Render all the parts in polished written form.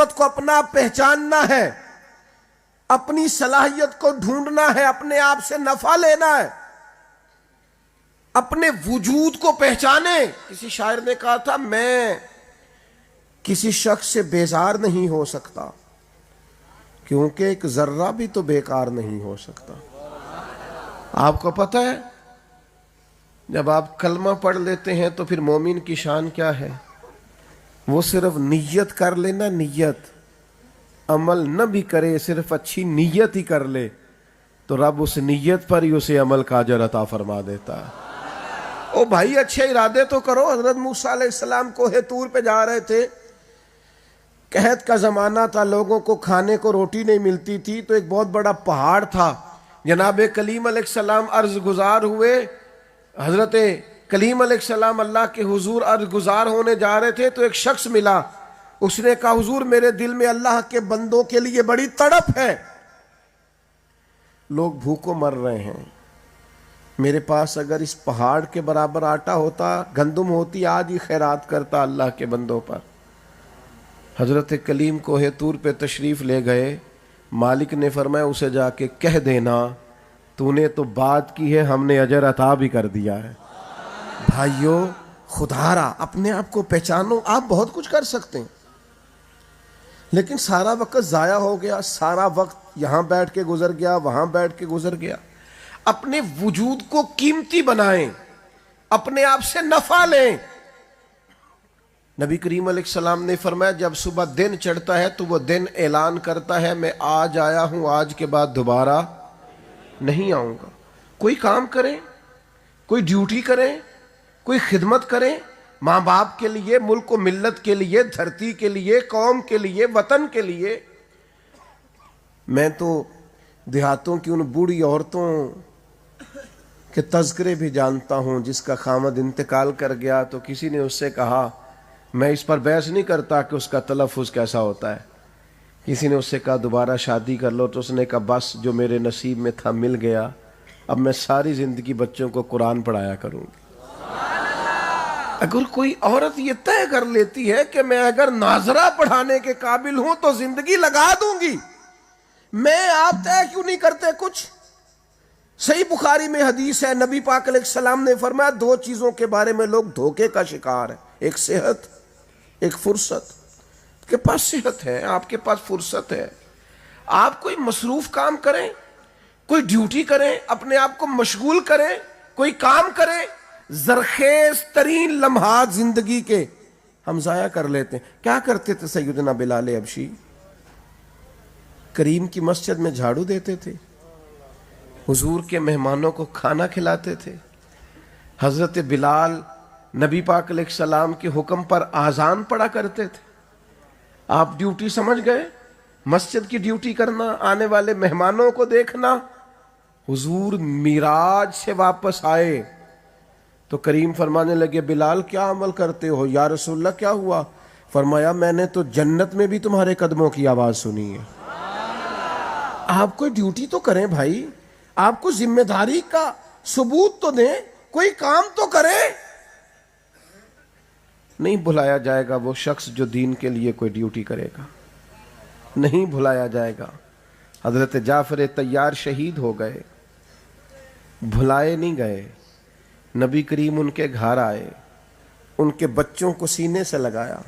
عظمت کو اپنا پہچاننا ہے، اپنی صلاحیت کو ڈھونڈنا ہے، اپنے آپ سے نفع لینا ہے، اپنے وجود کو پہچانے۔ کسی شاعر نے کہا تھا میں کسی شخص سے بیزار نہیں ہو سکتا کیونکہ ایک ذرہ بھی تو بیکار نہیں ہو سکتا۔ آپ کو پتہ ہے جب آپ کلمہ پڑھ لیتے ہیں تو پھر مومن کی شان کیا ہے؟ وہ صرف نیت کر لینا، نیت، عمل نہ بھی کرے، صرف اچھی نیت ہی کر لے تو رب اس نیت پر ہی اسے عمل کا اجر عطا فرما دیتا ہے۔ او بھائی اچھے ارادے تو کرو۔ حضرت موسیٰ علیہ السلام کوہ طور پہ جا رہے تھے، قحط کا زمانہ تھا، لوگوں کو کھانے کو روٹی نہیں ملتی تھی، تو ایک بہت بڑا پہاڑ تھا۔ جناب کلیم علیہ السلام عرض گزار ہوئے، حضرت کلیم علیہ السلام اللہ کے حضور عرض گزار ہونے جا رہے تھے تو ایک شخص ملا، اس نے کہا حضور میرے دل میں اللہ کے بندوں کے لیے بڑی تڑپ ہے، لوگ بھوکوں مر رہے ہیں، میرے پاس اگر اس پہاڑ کے برابر آٹا ہوتا، گندم ہوتی، آج ہی خیرات کرتا اللہ کے بندوں پر۔ حضرت کلیم کوہ طور پہ تشریف لے گئے، مالک نے فرمایا اسے جا کے کہہ دینا تو نے تو بات کی ہے، ہم نے اجر عطا بھی کر دیا ہے۔ بھائیو خدا را اپنے آپ کو پہچانو۔ آپ بہت کچھ کر سکتے ہیں لیکن سارا وقت ضائع ہو گیا، سارا وقت یہاں بیٹھ کے گزر گیا، وہاں بیٹھ کے گزر گیا۔ اپنے وجود کو قیمتی بنائیں، اپنے آپ سے نفع لیں۔ نبی کریم علیہ السلام نے فرمایا جب صبح دن چڑھتا ہے تو وہ دن اعلان کرتا ہے میں آج آیا ہوں، آج کے بعد دوبارہ نہیں آؤں گا۔ کوئی کام کریں، کوئی ڈیوٹی کریں، کوئی خدمت کریں، ماں باپ کے لیے، ملک و ملت کے لیے، دھرتی کے لیے، قوم کے لیے، وطن کے لیے۔ میں تو دیہاتوں کی ان بوڑھی عورتوں کے تذکرے بھی جانتا ہوں جس کا خامد انتقال کر گیا تو کسی نے اس سے کہا، میں اس پر بحث نہیں کرتا کہ اس کا تلفظ کیسا ہوتا ہے، کسی نے اس سے کہا دوبارہ شادی کر لو تو اس نے کہا بس جو میرے نصیب میں تھا مل گیا، اب میں ساری زندگی بچوں کو قرآن پڑھایا کروں گی۔ اگر کوئی عورت یہ طے کر لیتی ہے کہ میں اگر ناظرہ پڑھانے کے قابل ہوں تو زندگی لگا دوں گی، میں آپ طے کیوں نہیں کرتے کچھ؟ صحیح بخاری میں حدیث ہے، نبی پاک علیہ السلام نے فرمایا دو چیزوں کے بارے میں لوگ دھوکے کا شکار ہے، ایک صحت، ایک فرصت۔ آپ کے پاس صحت ہے، آپ کے پاس فرصت ہے، آپ کوئی مصروف کام کریں، کوئی ڈیوٹی کریں، اپنے آپ کو مشغول کریں، کوئی کام کریں۔ زرخیز ترین لمحات زندگی کے ہم ضائع کر لیتے ہیں۔ کیا کرتے تھے سیدنا بلال حبشی؟ کریم کی مسجد میں جھاڑو دیتے تھے، حضور کے مہمانوں کو کھانا کھلاتے تھے۔ حضرت بلال نبی پاک علیہ السلام کے حکم پر آذان پڑھا کرتے تھے۔ آپ ڈیوٹی سمجھ گئے، مسجد کی ڈیوٹی کرنا، آنے والے مہمانوں کو دیکھنا۔ حضور معراج سے واپس آئے تو کریم فرمانے لگے بلال کیا عمل کرتے ہو؟ یا رسول اللہ کیا ہوا؟ فرمایا میں نے تو جنت میں بھی تمہارے قدموں کی آواز سنی ہے۔ آپ کوئی ڈیوٹی تو کریں بھائی، آپ کو ذمہ داری کا ثبوت تو دیں، کوئی کام تو کریں۔ نہیں بھلایا جائے گا وہ شخص جو دین کے لیے کوئی ڈیوٹی کرے گا، نہیں بھلایا جائے گا۔ حضرت جعفر طیار شہید ہو گئے، بھلائے نہیں گئے۔ نبی کریم ان کے گھر آئے، ان کے بچوں کو سینے سے لگایا،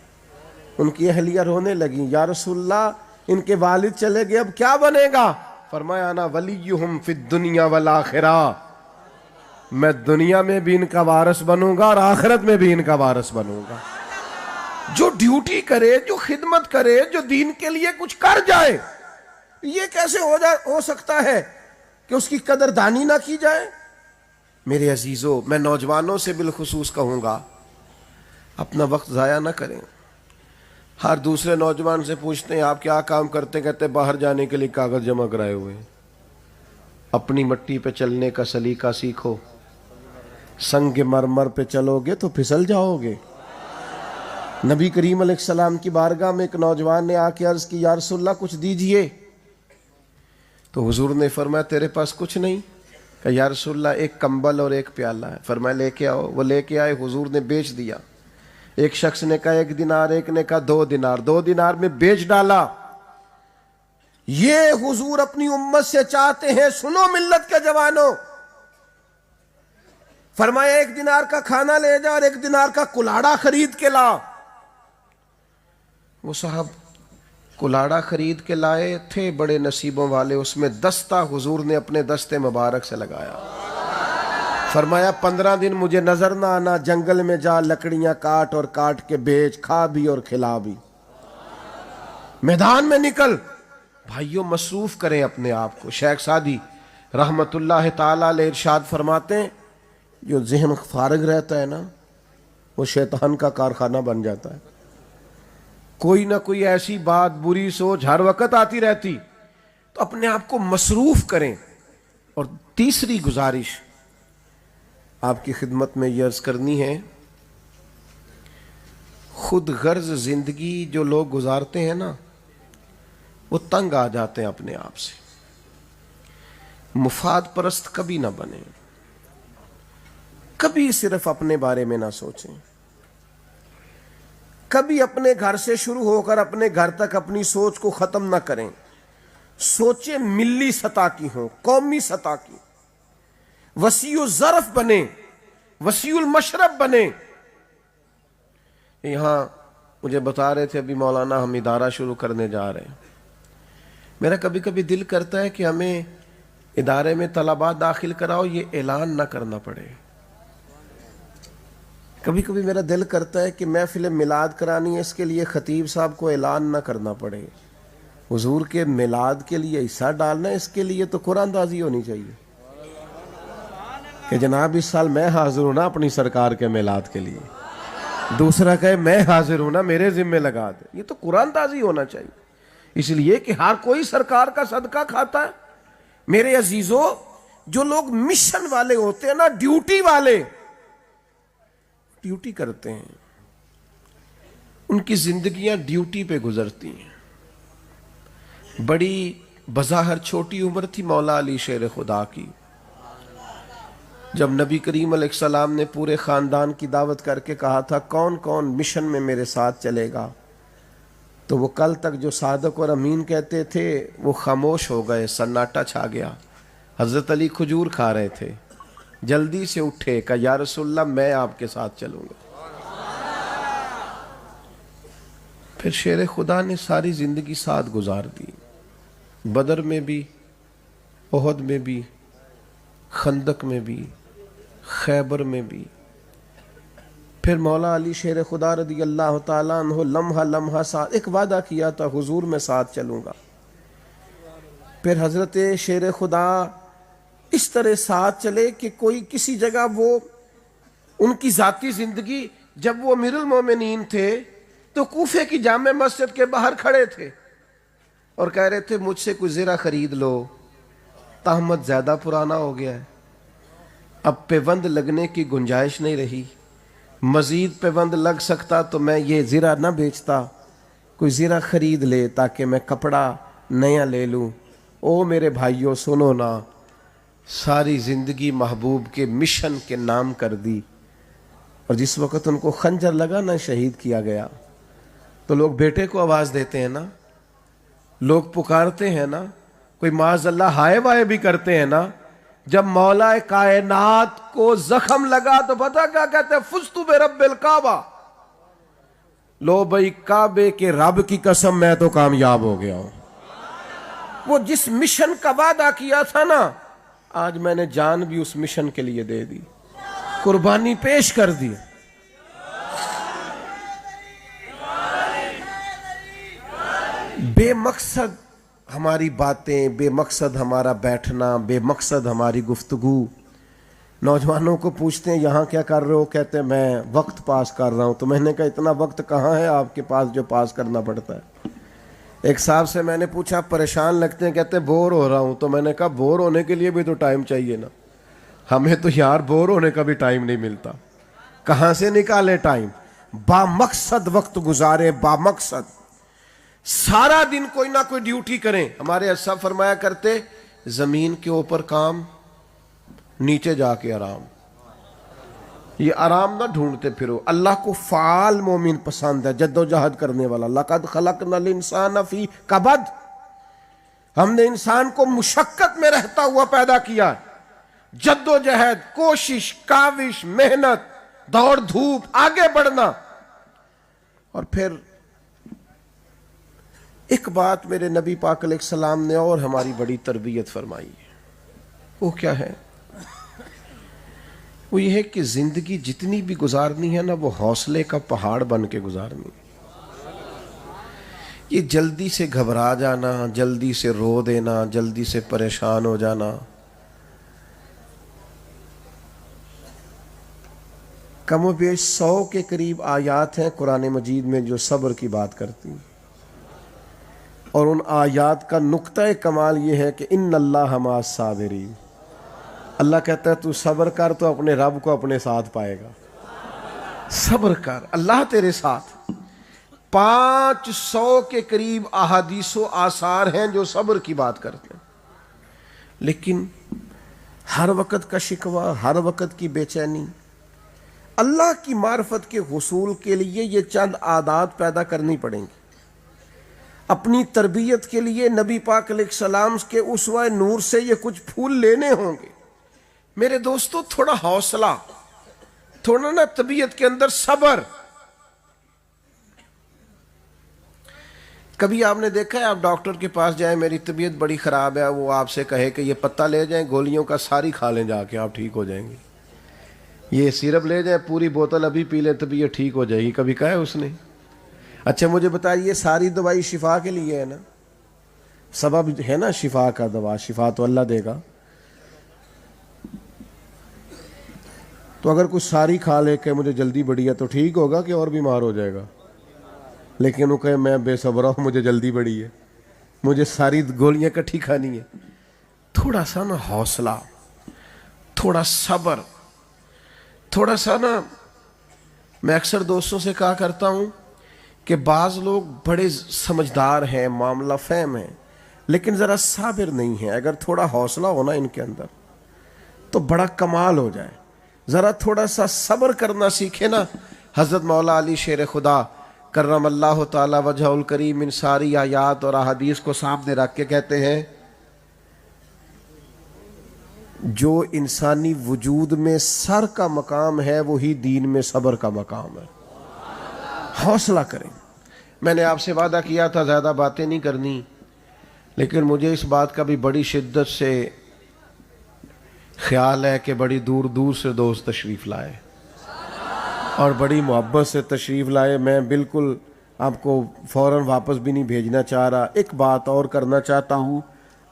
ان کی اہلیہ رونے لگی، یا رسول اللہ ان کے والد چلے گئے اب کیا بنے گا؟ فرمایا انا ولیہم فی الدنیا والآخرہ، میں دنیا میں بھی ان کا وارث بنوں گا اور آخرت میں بھی ان کا وارث بنوں گا۔ جو ڈیوٹی کرے، جو خدمت کرے، جو دین کے لیے کچھ کر جائے، یہ کیسے ہو سکتا ہے کہ اس کی قدردانی نہ کی جائے؟ میرے عزیزو، میں نوجوانوں سے بالخصوص کہوں گا اپنا وقت ضائع نہ کریں۔ ہر دوسرے نوجوان سے پوچھتے ہیں آپ کیا کام کرتے، کہتے باہر جانے کے لیے کاغذ جمع کرائے ہوئے۔ اپنی مٹی پہ چلنے کا سلیقہ سیکھو، سنگ مرمر پہ چلو گے تو پھسل جاؤ گے۔ نبی کریم علیہ السلام کی بارگاہ میں ایک نوجوان نے آ کے عرض کی یا رسول اللہ کچھ دیجئے، تو حضور نے فرمایا تیرے پاس کچھ نہیں؟ کہ یا رسول اللہ ایک کمبل اور ایک پیالہ ہے۔ فرمایا لے کے آؤ۔ وہ لے کے آئے، حضور نے بیچ دیا۔ ایک شخص نے کہا 1 دینار، ایک نے کہا 2 دینار، 2 دینار میں بیچ ڈالا۔ یہ حضور اپنی امت سے چاہتے ہیں، سنو ملت کے جوانوں، فرمایا 1 دینار کا کھانا لے جا اور 1 دینار کا کلاڑا خرید کے لا۔ وہ صاحب کلاڑا خرید کے لائے تھے، بڑے نصیبوں والے، اس میں دستہ حضور نے اپنے دستے مبارک سے لگایا۔ فرمایا 15 دن مجھے نظر نہ آنا، جنگل میں جا لکڑیاں کاٹ اور کاٹ کے بیچ، کھا بھی اور کھلا بھی، میدان میں نکل۔ بھائیوں مصروف کریں اپنے آپ کو۔ شیخ سعدی رحمت اللہ تعالیٰ علیہ ارشاد فرماتے ہیں، جو ذہن فارغ رہتا ہے نا وہ شیطان کا کارخانہ بن جاتا ہے۔ کوئی نہ کوئی ایسی بات، بری سوچ ہر وقت آتی رہتی، تو اپنے آپ کو مصروف کریں۔ اور تیسری گزارش آپ کی خدمت میں یہ عرض کرنی ہے، خود غرض زندگی جو لوگ گزارتے ہیں نا وہ تنگ آ جاتے ہیں اپنے آپ سے۔ مفاد پرست کبھی نہ بنیں، کبھی صرف اپنے بارے میں نہ سوچیں، کبھی اپنے گھر سے شروع ہو کر اپنے گھر تک اپنی سوچ کو ختم نہ کریں۔ سوچیں ملی سطح کی ہوں، قومی سطح کی، وسیع الظرف بنے، وسیع المشرب بنے۔ یہاں مجھے بتا رہے تھے ابھی مولانا، ہم ادارہ شروع کرنے جا رہے ہیں۔ میرا کبھی کبھی دل کرتا ہے کہ ہمیں ادارے میں طلباء داخل کراؤ، یہ اعلان نہ کرنا پڑے۔ کبھی کبھی میرا دل کرتا ہے کہ محفل میلاد کرانی ہے، اس کے لیے خطیب صاحب کو اعلان نہ کرنا پڑے۔ حضور کے میلاد کے لیے حصہ ڈالنا ہے، اس کے لیے تو قرآن اندازی ہونی چاہیے کہ جناب اس سال میں حاضر ہوں نا اپنی سرکار کے میلاد کے لیے، دوسرا کہے میں حاضر ہوں نا میرے ذمہ لگا دے۔ یہ تو قرآن اندازی ہونا چاہیے، اس لیے کہ ہر کوئی سرکار کا صدقہ کھاتا ہے۔ میرے عزیزوں، جو لوگ مشن والے ہوتے ہیں نا، ڈیوٹی والے، ڈیوٹی کرتے ہیں، ان کی زندگیاں ڈیوٹی پہ گزرتی ہیں۔ بڑی بظاہر چھوٹی عمر تھی مولا علی شیر خدا کی، جب نبی کریم علیہ السلام نے پورے خاندان کی دعوت کر کے کہا تھا کون کون مشن میں میرے ساتھ چلے گا، تو وہ کل تک جو صادق اور امین کہتے تھے وہ خاموش ہو گئے، سناٹا چھا گیا۔ حضرت علی کھجور کھا رہے تھے، جلدی سے اٹھے، کہا یا رسول اللہ میں آپ کے ساتھ چلوں گا۔ پھر شیر خدا نے ساری زندگی ساتھ گزار دی، بدر میں بھی، احد میں بھی، خندق میں بھی، خیبر میں بھی۔ پھر مولا علی شیر خدا رضی اللہ تعالیٰ عنہ لمحہ لمحہ ساتھ، ایک وعدہ کیا تھا حضور میں ساتھ چلوں گا۔ پھر حضرت شیر خدا اس طرح ساتھ چلے کہ کوئی کسی جگہ، وہ ان کی ذاتی زندگی، جب وہ امیر المومنین تھے تو کوفے کی جامع مسجد کے باہر کھڑے تھے اور کہہ رہے تھے مجھ سے کوئی زرہ خرید لو، تہمت زیادہ پرانا ہو گیا ہے، اب پیوند لگنے کی گنجائش نہیں رہی، مزید پیوند لگ سکتا تو میں یہ زرہ نہ بیچتا، کوئی زرہ خرید لے تاکہ میں کپڑا نیا لے لوں۔ او میرے بھائیوں سنو نا، ساری زندگی محبوب کے مشن کے نام کر دی، اور جس وقت ان کو خنجر لگا نا، شہید کیا گیا، تو لوگ بیٹے کو آواز دیتے ہیں نا، لوگ پکارتے ہیں نا، کوئی معاذ اللہ ہائے وائے بھی کرتے ہیں نا۔ جب مولا کائنات کو زخم لگا تو پتہ کیا کہتے ہیں؟ فزتو برب الکعبہ، لو بھائی کعبے کے رب کی قسم میں تو کامیاب ہو گیا ہوں۔ وہ جس مشن کا وعدہ کیا تھا نا، آج میں نے جان بھی اس مشن کے لیے دے دی، قربانی پیش کر دی۔ بے مقصد ہماری باتیں، بے مقصد ہمارا بیٹھنا، بے مقصد ہماری گفتگو۔ نوجوانوں کو پوچھتے ہیں یہاں کیا کر رہے ہو، کہتے ہیں میں وقت پاس کر رہا ہوں۔ تو میں نے کہا اتنا وقت کہاں ہے آپ کے پاس جو پاس کرنا پڑتا ہے؟ ایک صاحب سے میں نے پوچھا پریشان لگتے ہیں، کہتے ہیں بور ہو رہا ہوں۔ تو میں نے کہا بور ہونے کے لیے بھی تو ٹائم چاہیے نا، ہمیں تو یار بور ہونے کا بھی ٹائم نہیں ملتا، کہاں سے نکالے ٹائم؟ با مقصد وقت گزارے، با مقصد سارا دن کوئی نہ کوئی ڈیوٹی کریں۔ ہمارے اسلاف فرمایا کرتے زمین کے اوپر کام، نیچے جا کے آرام۔ یہ آرام نہ ڈھونڈتے پھرو. اللہ کو فعال مومن پسند ہے، جد و جہد کرنے والا. لقد خلقنا الانسان فی کبد، ہم نے انسان کو مشقت میں رہتا ہوا پیدا کیا. جد و جہد، کوشش، کاوش، محنت، دوڑ دھوپ، آگے بڑھنا. اور پھر ایک بات میرے نبی پاک علیہ السلام نے اور ہماری بڑی تربیت فرمائی ہے. وہ کیا ہے؟ وہ یہ ہے کہ زندگی جتنی بھی گزارنی ہے نا، وہ حوصلے کا پہاڑ بن کے گزارنی. یہ جلدی سے گھبرا جانا، جلدی سے رو دینا، جلدی سے پریشان ہو جانا، کم و بیش 100 کے قریب آیات ہیں قرآن مجید میں جو صبر کی بات کرتی ہیں. اور ان آیات کا نقطہ کمال یہ ہے کہ ان اللہ مع الصابرین. اللہ کہتا ہے تو صبر کر تو اپنے رب کو اپنے ساتھ پائے گا. صبر کر، اللہ تیرے ساتھ. 500 کے قریب احادیث و آثار ہیں جو صبر کی بات کرتے ہیں. لیکن ہر وقت کا شکوہ، ہر وقت کی بے چینی. اللہ کی معرفت کے حصول کے لیے یہ چند عادات پیدا کرنی پڑیں گی. اپنی تربیت کے لیے نبی پاک علیہ السلام کے اسوہ نور سے یہ کچھ پھول لینے ہوں گے. میرے دوستو، تھوڑا حوصلہ، تھوڑا نا طبیعت کے اندر صبر. کبھی آپ نے دیکھا ہے آپ ڈاکٹر کے پاس جائیں، میری طبیعت بڑی خراب ہے، وہ آپ سے کہے کہ یہ پتہ لے جائیں، گولیوں کا ساری کھا لیں جا کے، آپ ٹھیک ہو جائیں گے. یہ سیرپ لے جائیں، پوری بوتل ابھی پی لیں، طبیعت ٹھیک ہو جائے گی. کبھی کہا ہے اس نے؟ اچھا مجھے بتائیے، ساری دوائی شفا کے لیے ہے نا؟ سبب ہے نا شفا کا، دوا شفا تو اللہ دے گا. تو اگر کچھ ساری کھا لے کہ مجھے جلدی بڑی ہے تو ٹھیک ہوگا کہ اور بیمار ہو جائے گا؟ لیکن وہ کہے میں بے صبر ہوں، مجھے جلدی بڑی ہے، مجھے ساری گولیاں کٹھی کھانی ہے. تھوڑا سا نا حوصلہ، تھوڑا صبر، تھوڑا سا نا. میں اکثر دوستوں سے کہا کرتا ہوں کہ بعض لوگ بڑے سمجھدار ہیں، معاملہ فہم ہیں، لیکن ذرا صابر نہیں ہیں. اگر تھوڑا حوصلہ ہونا ان کے اندر تو بڑا کمال ہو جائے. ذرا تھوڑا سا صبر کرنا سیکھے نا. حضرت مولا علی شیر خدا کرم اللہ تعالی وجہ الکریم ان ساری آیات اور احادیث کو سامنے رکھ کے کہتے ہیں جو انسانی وجود میں سر کا مقام ہے وہی دین میں صبر کا مقام ہے. حوصلہ کریں. میں نے آپ سے وعدہ کیا تھا زیادہ باتیں نہیں کرنی، لیکن مجھے اس بات کا بھی بڑی شدت سے خیال ہے کہ بڑی دور دور سے دوست تشریف لائے اور بڑی محبت سے تشریف لائے. میں بالکل آپ کو فوراً واپس بھی نہیں بھیجنا چاہ رہا. ایک بات اور کرنا چاہتا ہوں،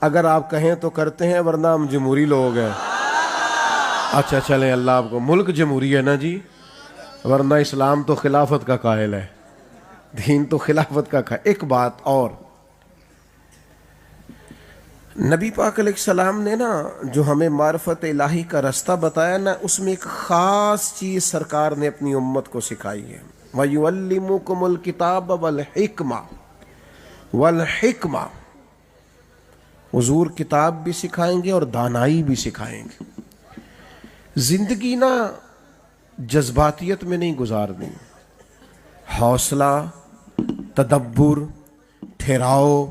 اگر آپ کہیں تو کرتے ہیں، ورنہ ہم جمہوری لوگ ہیں. اچھا چلیں، اللہ آپ کو، ملک جمہوری ہے نا جی، ورنہ اسلام تو خلافت کا قائل ہے، دین تو خلافت کا قائل. ایک بات اور، نبی پاک علیہ السلام نے نا جو ہمیں معرفت الہی کا رستہ بتایا نا، اس میں ایک خاص چیز سرکار نے اپنی امت کو سکھائی ہے. وَيُعَلِّمُكُمُ الْكِتَابَ وَالْحِكْمَةَ وَالْحِكْمَةَ. حضور کتاب بھی سکھائیں گے اور دانائی بھی سکھائیں گے. زندگی نا جذباتیت میں نہیں گزارنی. حوصلہ، تدبر، ٹھہراؤ،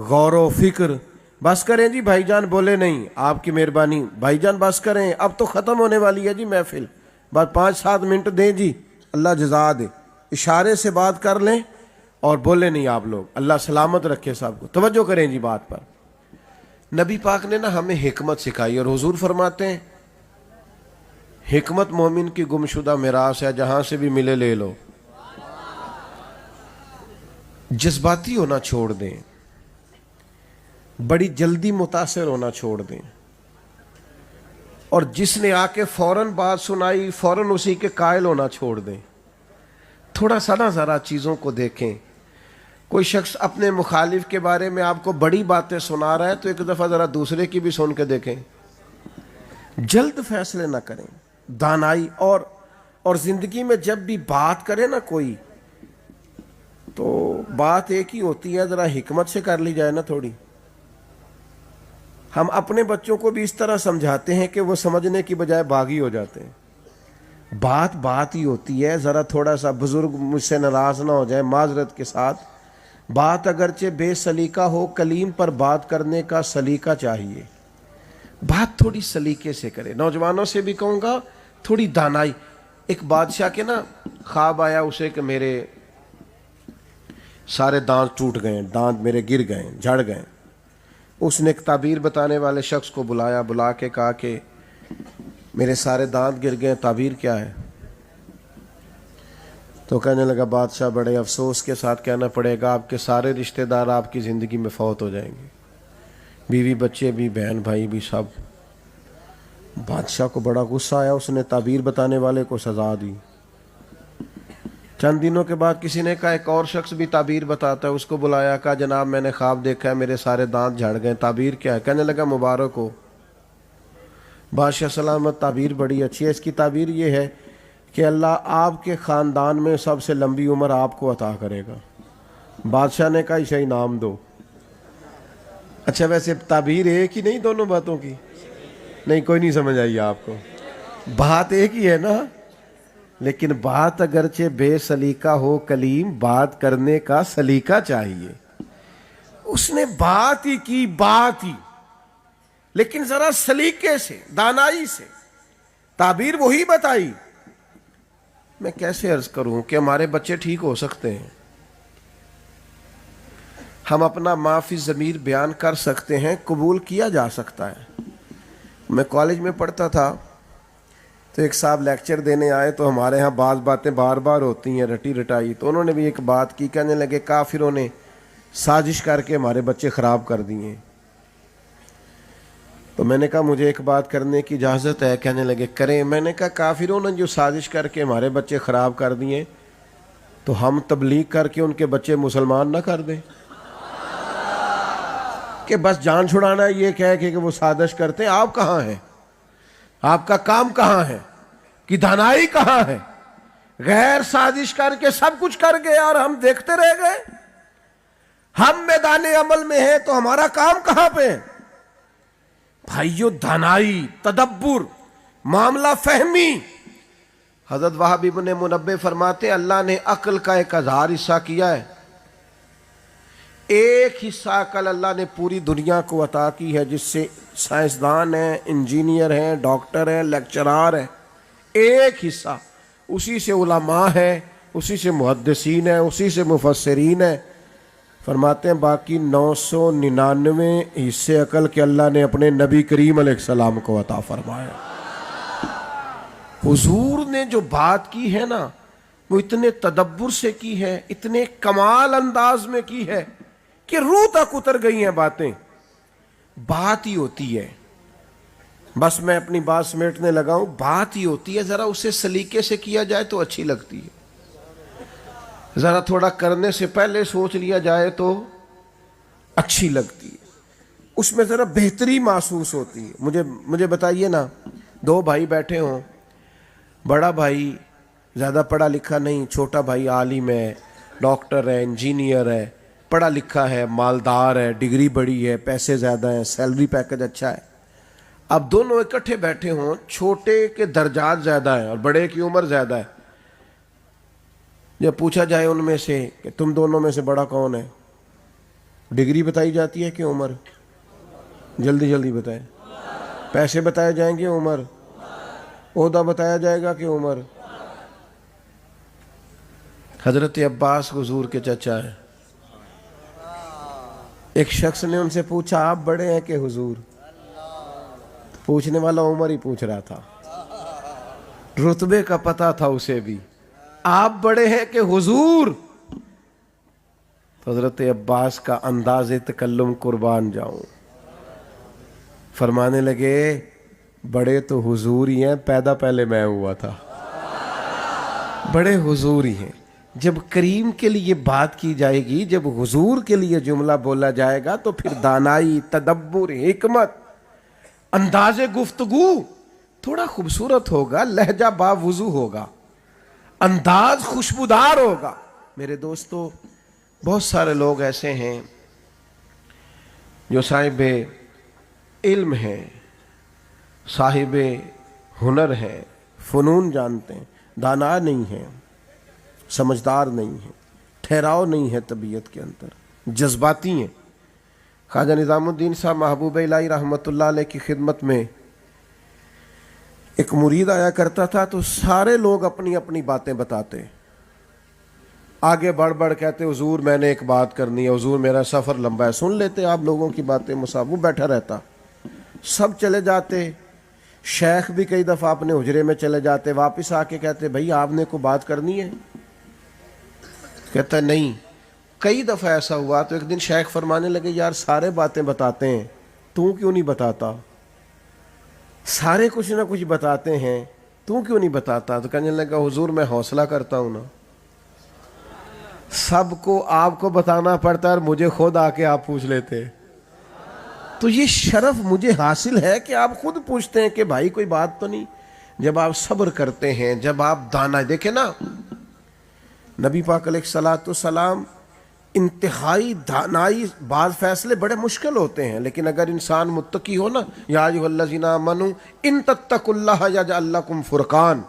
غور و فکر. بس کریں جی بھائی جان، بولے نہیں، آپ کی مہربانی بھائی جان، بس کریں، اب تو ختم ہونے والی ہے جی محفل، بس 5-7 منٹ دیں جی، اللہ جزا دے. اشارے سے بات کر لیں اور بولے نہیں آپ لوگ. اللہ سلامت رکھے سب کو. توجہ کریں جی بات پر. نبی پاک نے نا ہمیں حکمت سکھائی، اور حضور فرماتے ہیں حکمت مومن کی گمشدہ میراث ہے، جہاں سے بھی ملے لے لو. جذباتی ہونا چھوڑ دیں، بڑی جلدی متاثر ہونا چھوڑ دیں، اور جس نے آ کے فوراً بات سنائی فوراً اسی کے قائل ہونا چھوڑ دیں. تھوڑا سا نا ذرا چیزوں کو دیکھیں. کوئی شخص اپنے مخالف کے بارے میں آپ کو بڑی باتیں سنا رہا ہے تو ایک دفعہ ذرا دوسرے کی بھی سن کے دیکھیں. جلد فیصلے نہ کریں. دانائی اور زندگی میں جب بھی بات کرے نا کوئی، تو بات ایک ہی ہوتی ہے، ذرا حکمت سے کر لی جائے نا تھوڑی. ہم اپنے بچوں کو بھی اس طرح سمجھاتے ہیں کہ وہ سمجھنے کی بجائے باغی ہو جاتے ہیں. بات ہی ہوتی ہے. ذرا تھوڑا سا بزرگ مجھ سے ناراض نہ ہو جائے معذرت کے ساتھ. بات اگرچہ بے سلیقہ ہو، کلیم پر بات کرنے کا سلیقہ چاہیے. بات تھوڑی سلیقے سے کرے. نوجوانوں سے بھی کہوں گا تھوڑی دانائی. ایک بادشاہ کے نا خواب آیا اسے کہ میرے سارے دانت ٹوٹ گئے، دانت میرے گر گئے، جھڑ گئے. اس نے ایک تعبیر بتانے والے شخص کو بلایا، بلا کے کہا کہ میرے سارے دانت گر گئے، تعبیر کیا ہے؟ تو کہنے لگا بادشاہ بڑے افسوس کے ساتھ کہنا پڑے گا آپ کے سارے رشتہ دار آپ کی زندگی میں فوت ہو جائیں گے، بیوی بچے بھی، بہن بھائی بھی، سب. بادشاہ کو بڑا غصہ آیا، اس نے تعبیر بتانے والے کو سزا دی. چند دنوں کے بعد کسی نے کہا ایک اور شخص بھی تعبیر بتاتا ہے، اس کو بلایا، کہا جناب میں نے خواب دیکھا ہے میرے سارے دانت جھڑ گئے، تعبیر کیا ہے؟ کہنے لگا مبارک ہو بادشاہ سلامت، تعبیر بڑی اچھی ہے. اس کی تعبیر یہ ہے کہ اللہ آپ کے خاندان میں سب سے لمبی عمر آپ کو عطا کرے گا. بادشاہ نے کہا اسے انعام دو. اچھا ویسے تعبیر ایک ہی نہیں دونوں باتوں کی؟ نہیں کوئی نہیں سمجھ آئی آپ کو. بات ایک ہی ہے نا، لیکن بات اگرچہ بے سلیقہ ہو کلیم، بات کرنے کا سلیقہ چاہیے. اس نے بات ہی کی، بات ہی، لیکن ذرا سلیقے سے، دانائی سے. تعبیر وہی بتائی. میں کیسے عرض کروں کہ ہمارے بچے ٹھیک ہو سکتے ہیں، ہم اپنا ما فی الضمیر بیان کر سکتے ہیں، قبول کیا جا سکتا ہے. میں کالج میں پڑھتا تھا تو ایک صاحب لیکچر دینے آئے تو ہمارے ہاں بعض باتیں بار بار ہوتی ہیں رٹی رٹائی، تو انہوں نے بھی ایک بات کی. کہنے لگے کافروں نے سازش کر کے ہمارے بچے خراب کر دیے. تو میں نے کہا مجھے ایک بات کرنے کی اجازت ہے؟ کہنے لگے کریں. میں نے کہا کافروں نے جو سازش کر کے ہمارے بچے خراب کر دیے تو ہم تبلیغ کر کے ان کے بچے مسلمان نہ کر دیں کہ بس جان چھڑانا یہ کہہ کہ وہ سازش کرتے ہیں. آپ کہاں ہیں؟ آپ کا کام کہاں ہے؟ کہ دانائی کہاں ہے؟ غیر سازش کر کے سب کچھ کر گئے اور ہم دیکھتے رہ گئے. ہم میدان عمل میں ہیں تو ہمارا کام کہاں پہ ہے؟ بھائیو دانائی، تدبر، معاملہ فہمی. حضرت وہب ابن منبہ فرماتے ہیں اللہ نے عقل کا 1000 حصہ کیا ہے، ایک حصہ عقل اللہ نے پوری دنیا کو عطا کی ہے، جس سے سائنسدان ہیں، انجینئر ہیں، ڈاکٹر ہیں، لیکچرار ہیں. ایک حصہ اسی سے علماء ہیں، اسی سے محدثین ہیں، اسی سے مفسرین ہیں. فرماتے ہیں باقی 999 حصے عقل کے اللہ نے اپنے نبی کریم علیہ السلام کو عطا فرمایا. حضور نے جو بات کی ہے نا وہ اتنے تدبر سے کی ہے، اتنے کمال انداز میں کی ہے کہ روح تک اتر گئی ہیں باتیں. بات ہی ہوتی ہے، بس میں اپنی بات سمیٹنے لگا ہوں. بات ہی ہوتی ہے، ذرا اسے سلیقے سے کیا جائے تو اچھی لگتی ہے، ذرا تھوڑا کرنے سے پہلے سوچ لیا جائے تو اچھی لگتی ہے، اس میں ذرا بہتری محسوس ہوتی ہے. مجھے بتائیے نا، 2 بھائی بیٹھے ہوں، بڑا بھائی زیادہ پڑھا لکھا نہیں، چھوٹا بھائی عالم ہے، ڈاکٹر ہے، انجینئر ہے، پڑھا لکھا ہے، مالدار ہے، ڈگری بڑی ہے، پیسے زیادہ ہیں، سیلری پیکج اچھا ہے. اب دونوں اکٹھے بیٹھے ہوں، چھوٹے کے درجات زیادہ ہیں اور بڑے کی عمر زیادہ ہے. جب پوچھا جائے ان میں سے کہ تم دونوں میں سے بڑا کون ہے، ڈگری بتائی جاتی ہے کہ عمر؟ جلدی جلدی بتائیں. پیسے بتائے جائیں گے عمر؟ عہدہ بتایا جائے گا کہ عمر؟ حضرت عباس حضور کے چچا ہیں. ایک شخص نے ان سے پوچھا آپ بڑے ہیں کہ حضور؟ پوچھنے والا عمر ہی پوچھ رہا تھا، رتبے کا پتہ تھا اسے بھی. آپ بڑے ہیں کہ حضور؟ حضرت عباس کا انداز تکلم قربان جاؤں، فرمانے لگے بڑے تو حضور ہی ہیں، پیدا پہلے میں ہوا تھا. بڑے حضور ہی ہیں. جب کریم کے لیے بات کی جائے گی، جب حضور کے لیے جملہ بولا جائے گا تو پھر دانائی، تدبر، حکمت، انداز گفتگو تھوڑا خوبصورت ہوگا، لہجہ باوضو ہوگا، انداز خوشبودار ہوگا. میرے دوستو، بہت سارے لوگ ایسے ہیں جو صاحب علم ہیں، صاحب ہنر ہیں، فنون جانتے ہیں، دانا نہیں ہیں، سمجھدار نہیں ہیں، ٹھہراؤ نہیں ہے طبیعت کے اندر، جذباتی ہیں۔ خواجہ نظام الدین صاحب محبوب الہی رحمۃ اللہ علیہ کی خدمت میں ایک مرید آیا کرتا تھا تو سارے لوگ اپنی اپنی باتیں بتاتے، آگے بڑھ بڑھ کہتے حضور میں نے ایک بات کرنی ہے، حضور میرا سفر لمبا ہے، سن لیتے آپ لوگوں کی باتیں، مصعب وہ بیٹھا رہتا، سب چلے جاتے، شیخ بھی کئی دفعہ اپنے حجرے میں چلے جاتے، واپس آ کے کہتے بھائی آپ نے کوئی بات کرنی ہے؟ کہتا نہیں۔ کئی دفعہ ایسا ہوا تو ایک دن شیخ فرمانے لگے یار سارے باتیں بتاتے ہیں، تو کیوں نہیں بتاتا؟ سارے کچھ نہ کچھ بتاتے ہیں، تو کیوں نہیں بتاتا؟ تو کہنے لگا حضور میں حوصلہ کرتا ہوں نا، سب کو آپ کو بتانا پڑتا ہے اور مجھے خود آ کے آپ پوچھ لیتے، تو یہ شرف مجھے حاصل ہے کہ آپ خود پوچھتے ہیں کہ بھائی کوئی بات تو نہیں۔ جب آپ صبر کرتے ہیں، جب آپ دانا، دیکھیں نا نبی پاک علیہ الصلوۃ والسلام انتہائی دانائی، بعض فیصلے بڑے مشکل ہوتے ہیں لیکن اگر انسان متقی ہو نا، یا ایھا الذین آمنوا ان تتقوا اللہ یجعل لکم فرقان،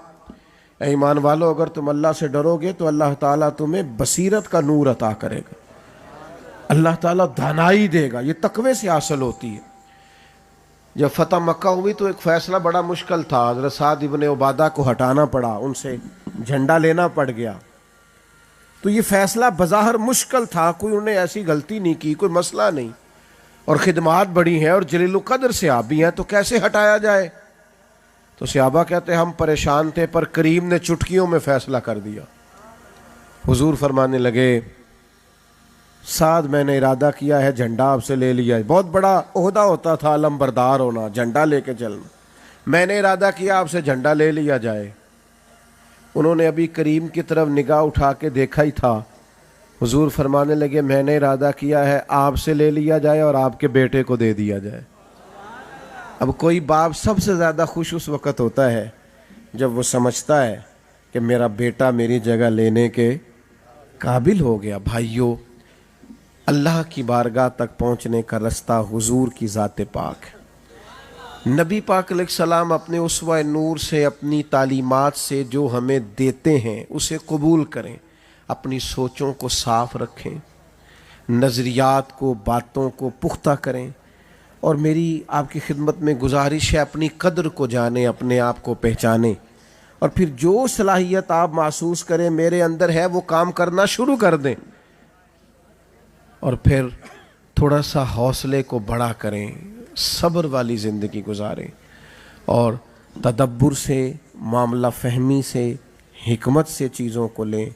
اے ایمان والو اگر تم اللہ سے ڈرو گے تو اللہ تعالیٰ تمہیں بصیرت کا نور عطا کرے گا، اللہ تعالیٰ دانائی دے گا، یہ تقوی سے حاصل ہوتی ہے۔ جب فتح مکہ ہوئی تو ایک فیصلہ بڑا مشکل تھا، حضرت سعد ابن عبادہ کو ہٹانا پڑا، ان سے جھنڈا لینا پڑ گیا، تو یہ فیصلہ بظاہر مشکل تھا، کوئی انہوں نے ایسی غلطی نہیں کی، کوئی مسئلہ نہیں، اور خدمات بڑی ہیں اور جلیل القدر صحابی ہیں، تو کیسے ہٹایا جائے؟ تو صحابہ کہتے ہم پریشان تھے پر کریم نے چٹکیوں میں فیصلہ کر دیا۔ حضور فرمانے لگے سعد میں نے ارادہ کیا ہے جھنڈا آپ سے لے لیا ہے، بہت بڑا عہدہ ہوتا تھا علم بردار ہونا، جھنڈا لے کے چلنا، میں نے ارادہ کیا آپ سے جھنڈا لے لیا جائے۔ انہوں نے ابھی کریم کی طرف نگاہ اٹھا کے دیکھا ہی تھا، حضور فرمانے لگے میں نے ارادہ کیا ہے آپ سے لے لیا جائے اور آپ کے بیٹے کو دے دیا جائے۔ اب کوئی باپ سب سے زیادہ خوش اس وقت ہوتا ہے جب وہ سمجھتا ہے کہ میرا بیٹا میری جگہ لینے کے قابل ہو گیا۔ بھائیو، اللہ کی بارگاہ تک پہنچنے کا رستہ حضور کی ذات پاک ہے۔ نبی پاک علیہ السلام اپنے اسوہ نور سے، اپنی تعلیمات سے جو ہمیں دیتے ہیں اسے قبول کریں، اپنی سوچوں کو صاف رکھیں، نظریات کو، باتوں کو پختہ کریں، اور میری آپ کی خدمت میں گزارش ہے اپنی قدر کو جانیں، اپنے آپ کو پہچانیں، اور پھر جو صلاحیت آپ محسوس کریں میرے اندر ہے وہ کام کرنا شروع کر دیں، اور پھر تھوڑا سا حوصلے کو بڑا کریں، صبر والی زندگی گزاریں، اور تدبر سے، معاملہ فہمی سے، حکمت سے چیزوں کو لیں۔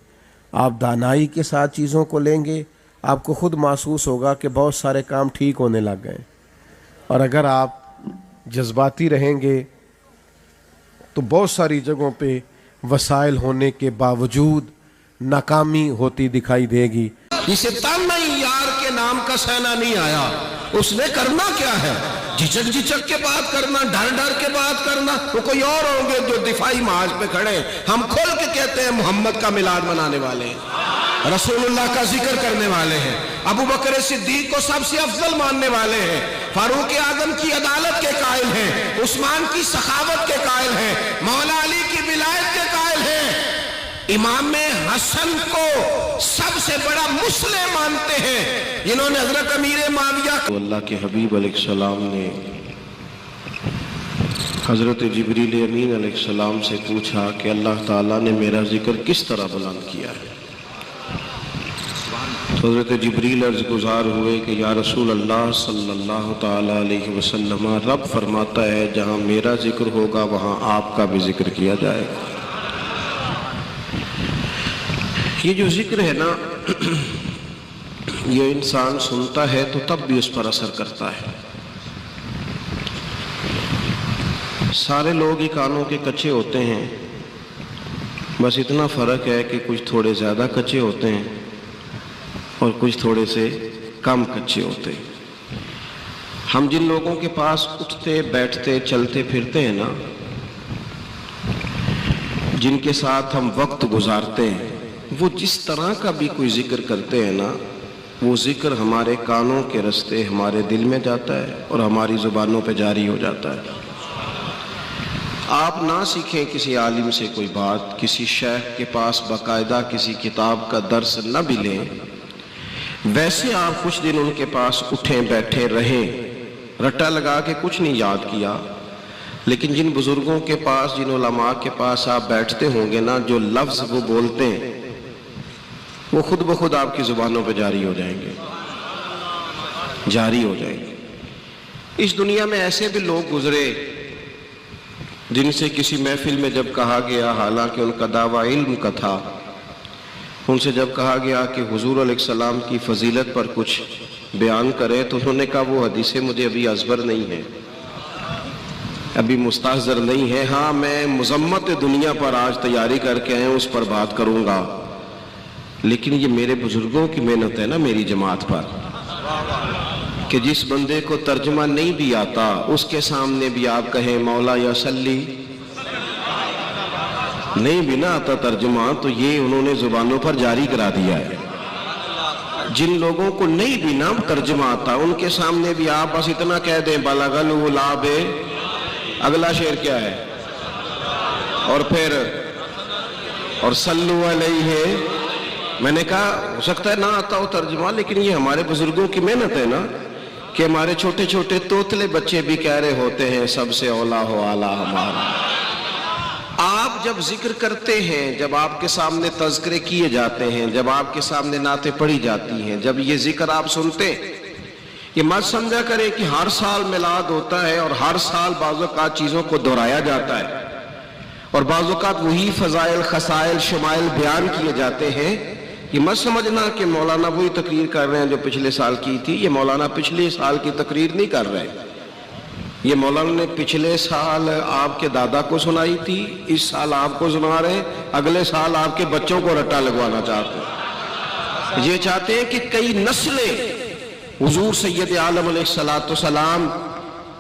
آپ دانائی کے ساتھ چیزوں کو لیں گے، آپ کو خود محسوس ہوگا کہ بہت سارے کام ٹھیک ہونے لگ گئے، اور اگر آپ جذباتی رہیں گے تو بہت ساری جگہوں پہ وسائل ہونے کے باوجود ناکامی ہوتی دکھائی دے گی۔ اسے تانا یار کے نام کا سینہ نہیں آیا، اس نے کرنا کیا ہے؟ جھجک جھجک کے بات کرنا، ڈر ڈر کے بات کرنا۔ وہ کوئی اور ہوں گے جو دفاعی محاذ پہ کھڑے ہیں، ہم کھول کے کہتے ہیں محمد کا میلاد منانے والے ہیں، رسول اللہ کا ذکر کرنے والے ہیں، ابو بکر صدیق کو سب سے افضل ماننے والے ہیں، فاروق اعظم کی عدالت کے قائل ہیں، عثمان کی سخاوت کے قائل ہیں، مولا علی کی ولایت کے قائل ہیں، امام حسن کو سب سے بڑا مسلم مانتے ہیں، جنہوں نے حضرت امیر معاویہ تو اللہ کے حبیب علیہ السلام نے حضرت جبریل امین علیہ السلام سے پوچھا کہ اللہ تعالیٰ نے میرا ذکر کس طرح بلند کیا ہے؟ تو حضرت جبریل عرض گزار ہوئے کہ یا رسول اللہ صلی اللہ تعالیٰ علیہ وسلم، رب فرماتا ہے جہاں میرا ذکر ہوگا وہاں آپ کا بھی ذکر کیا جائے گا۔ یہ جو ذکر ہے نا، یہ انسان سنتا ہے تو تب بھی اس پر اثر کرتا ہے۔ سارے لوگ ہی کانوں کے کچے ہوتے ہیں، بس اتنا فرق ہے کہ کچھ تھوڑے زیادہ کچے ہوتے ہیں اور کچھ تھوڑے سے کم کچے ہوتے ہیں۔ ہم جن لوگوں کے پاس اٹھتے بیٹھتے چلتے پھرتے ہیں نا، جن کے ساتھ ہم وقت گزارتے ہیں، وہ جس طرح کا بھی کوئی ذکر کرتے ہیں نا، وہ ذکر ہمارے کانوں کے رستے ہمارے دل میں جاتا ہے اور ہماری زبانوں پہ جاری ہو جاتا ہے۔ آپ نہ سیکھیں کسی عالم سے کوئی بات، کسی شیخ کے پاس باقاعدہ کسی کتاب کا درس نہ بھی لیں، ویسے آپ کچھ دن ان کے پاس اٹھیں بیٹھیں رہیں، رٹا لگا کے کچھ نہیں یاد کیا، لیکن جن بزرگوں کے پاس، جن علماء کے پاس آپ بیٹھتے ہوں گے نا، جو لفظ وہ بولتے ہیں وہ خود بخود آپ کی زبانوں پہ جاری ہو جائیں گے، جاری ہو جائیں گے۔ اس دنیا میں ایسے بھی لوگ گزرے جن سے کسی محفل میں جب کہا گیا، حالانکہ ان کا دعویٰ علم کا تھا، ان سے جب کہا گیا کہ حضور علیہ السلام کی فضیلت پر کچھ بیان کرے، تو انہوں نے کہا وہ حدیثیں مجھے ابھی ازبر نہیں ہیں، ابھی مستحضر نہیں ہے، ہاں میں مذمت دنیا پر آج تیاری کر کے آئے ہوں، اس پر بات کروں گا، لیکن یہ میرے بزرگوں کی محنت ہے نا میری جماعت پر، کہ جس بندے کو ترجمہ نہیں بھی آتا اس کے سامنے بھی آپ کہیں مولا یا صلی، نہیں بھی نہ آتا ترجمہ تو یہ انہوں نے زبانوں پر جاری کرا دیا ہے۔ جن لوگوں کو نہیں بھی نہ ترجمہ آتا ان کے سامنے بھی آپ بس اتنا کہہ دیں بلغ الغلاب، اگلا شعر کیا ہے، اور پھر اور صلو علیہ، میں نے کہا ہو سکتا ہے نہ آتا ہو ترجمہ، لیکن یہ ہمارے بزرگوں کی محنت ہے نا، کہ ہمارے چھوٹے چھوٹے توتلے بچے بھی کہہ رہے ہوتے ہیں سب سے اولا ہو اعلیٰ ہمارا۔ آپ جب ذکر کرتے ہیں، جب آپ کے سامنے تذکرے کیے جاتے ہیں، جب آپ کے سامنے نعتیں پڑھی جاتی ہیں، جب یہ ذکر آپ سنتے ہیں، یہ مت سمجھا کریں کہ ہر سال میلاد ہوتا ہے اور ہر سال بعض اوقات چیزوں کو دہرایا جاتا ہے اور بعض اوقات وہی فضائل، خصائل، شمائل بیان کیے جاتے ہیں۔ یہ مت سمجھنا کہ مولانا وہی تقریر کر رہے ہیں جو پچھلے سال کی تھی، یہ مولانا پچھلے سال کی تقریر نہیں کر رہے، یہ مولانا نے پچھلے سال آپ کے دادا کو سنائی تھی، اس سال آپ کو سنا رہے ہیں، اگلے سال آپ کے بچوں کو رٹا لگوانا چاہتے ہیں۔ یہ چاہتے ہیں کہ کئی نسلیں حضور سید عالم علیہ السلام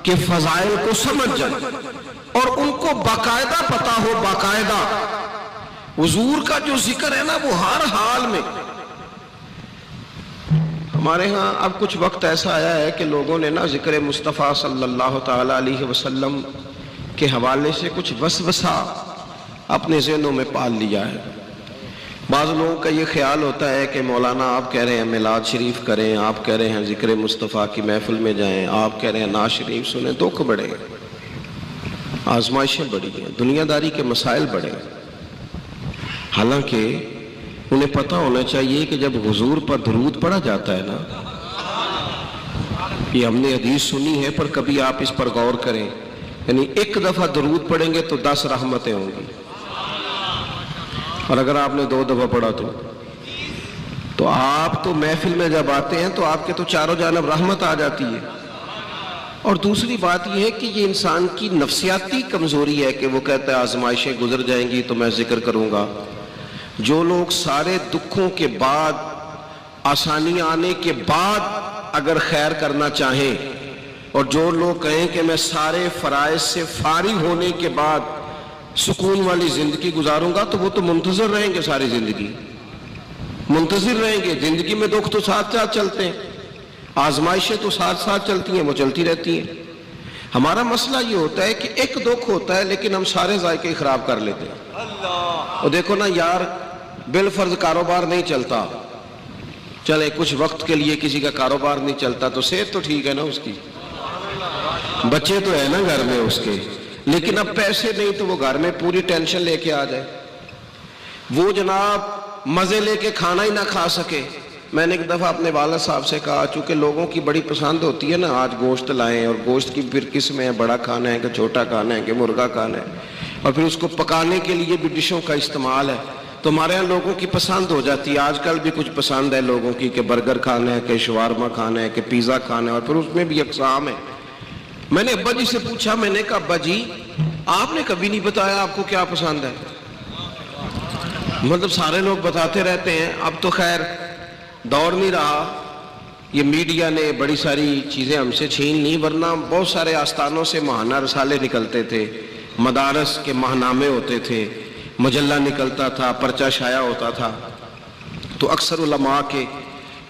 کے فضائل کو سمجھ جائیں اور ان کو باقاعدہ پتا ہو، باقاعدہ حضور کا جو ذکر ہے نا وہ ہر حال میں۔ ہمارے ہاں اب کچھ وقت ایسا آیا ہے کہ لوگوں نے نا ذکر مصطفیٰ صلی اللہ تعالی علیہ وسلم کے حوالے سے کچھ وسوسہ اپنے ذہنوں میں پال لیا ہے۔ بعض لوگوں کا یہ خیال ہوتا ہے کہ مولانا آپ کہہ رہے ہیں میلاد شریف کریں، آپ کہہ رہے ہیں ذکر مصطفیٰ کی محفل میں جائیں، آپ کہہ رہے ہیں نعت شریف سنیں، دکھ بڑھے ہیں، آزمائشیں بڑھی ہیں، دنیا داری کے مسائل بڑھے ہیں۔ حالانکہ انہیں پتہ ہونا چاہیے کہ جب حضور پر درود پڑھا جاتا ہے نا، یہ ہم نے حدیث سنی ہے پر کبھی آپ اس پر غور کریں، یعنی ایک دفعہ درود پڑھیں گے تو 10 رحمتیں ہوں گی، اور اگر آپ نے 2 دفعہ پڑھا تو آپ تو محفل میں جب آتے ہیں تو آپ کے تو چاروں جانب رحمت آ جاتی ہے۔ اور دوسری بات یہ ہے کہ یہ انسان کی نفسیاتی کمزوری ہے کہ وہ کہتا ہے آزمائشیں گزر جائیں گی تو میں ذکر کروں گا۔ جو لوگ سارے دکھوں کے بعد، آسانی آنے کے بعد اگر خیر کرنا چاہیں، اور جو لوگ کہیں کہ میں سارے فرائض سے فارغ ہونے کے بعد سکون والی زندگی گزاروں گا، تو وہ تو منتظر رہیں گے، ساری زندگی منتظر رہیں گے۔ زندگی میں دکھ تو ساتھ ساتھ چلتے ہیں، آزمائشیں تو ساتھ ساتھ چلتی ہیں، وہ چلتی رہتی ہیں۔ ہمارا مسئلہ یہ ہوتا ہے کہ ایک دکھ ہوتا ہے لیکن ہم سارے ذائقے خراب کر لیتے ہیں۔ اور دیکھو نا یار، بالفرض کاروبار نہیں چلتا، چلے کچھ وقت کے لیے کسی کا کاروبار نہیں چلتا تو صحت تو ٹھیک ہے نا اس کی، بچے تو ہے نا گھر میں اس کے، لیکن اب پیسے نہیں تو وہ گھر میں پوری ٹینشن لے کے آ جائے، وہ جناب مزے لے کے کھانا ہی نہ کھا سکے۔ میں نے ایک دفعہ اپنے والد صاحب سے کہا، چونکہ لوگوں کی بڑی پسند ہوتی ہے نا آج گوشت لائیں، اور گوشت کی پھر قسمیں ہیں، بڑا کھانا ہے کہ چھوٹا کھانا ہے کہ مرغا کھانا ہے، اور پھر اس کو پکانے کے لیے بھی ڈشوں کا استعمال ہے، تو ہمارے یہاں لوگوں کی پسند ہو جاتی ہے۔ آج کل بھی کچھ پسند ہے لوگوں کی کہ برگر کھانا ہے کہ شوارما کھانا ہے کہ پیزا کھانا ہے، اور پھر اس میں بھی اقسام ہے۔ میں نے ابا جی سے پوچھا، میں نے کہا ابا جی آپ نے کبھی نہیں بتایا آپ کو کیا پسند ہے؟ مطلب سارے لوگ بتاتے رہتے ہیں، اب تو خیر دور نہیں رہا، یہ میڈیا نے بڑی ساری چیزیں ہم سے چھین لی، ورنہ بہت سارے آستانوں سے ماہانہ رسالے نکلتے تھے، مدارس کے ماہنامے ہوتے تھے، مجلہ نکلتا تھا، پرچہ شائع ہوتا تھا، تو اکثر علماء کے،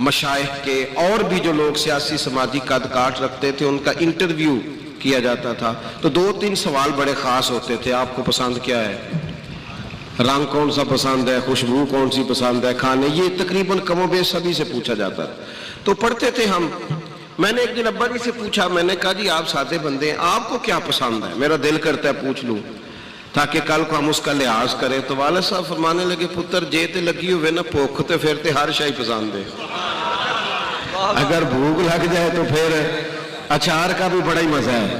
مشائخ کے اور بھی جو لوگ سیاسی سماجی قد کاٹ رکھتے تھے ان کا انٹرویو کیا جاتا تھا تو 2-3 سوال بڑے خاص ہوتے تھے. آپ کو پسند کیا ہے, رنگ کون سا پسند ہے, خوشبو کون سی پسند ہے, کھانے, یہ تقریباً کم و بیش سبھی سے پوچھا جاتا ہے. تو پڑھتے تھے ہم. میں نے ایک دن ابا جی سے پوچھا, میں نے کہا جی آپ سادے بندے ہیں, آپ کو کیا پسند ہے, میرا دل کرتا ہے پوچھ لوں تاکہ کل کو ہم اس کا لحاظ کریں. تو والد صاحب فرمانے لگے, پتر جے تے لگی ہوئے نا پوکھتے پھرتے ہر شے پسند ہے. اگر بھوک لگ جائے تو پھر اچار کا بھی بڑا ہی مزہ ہے,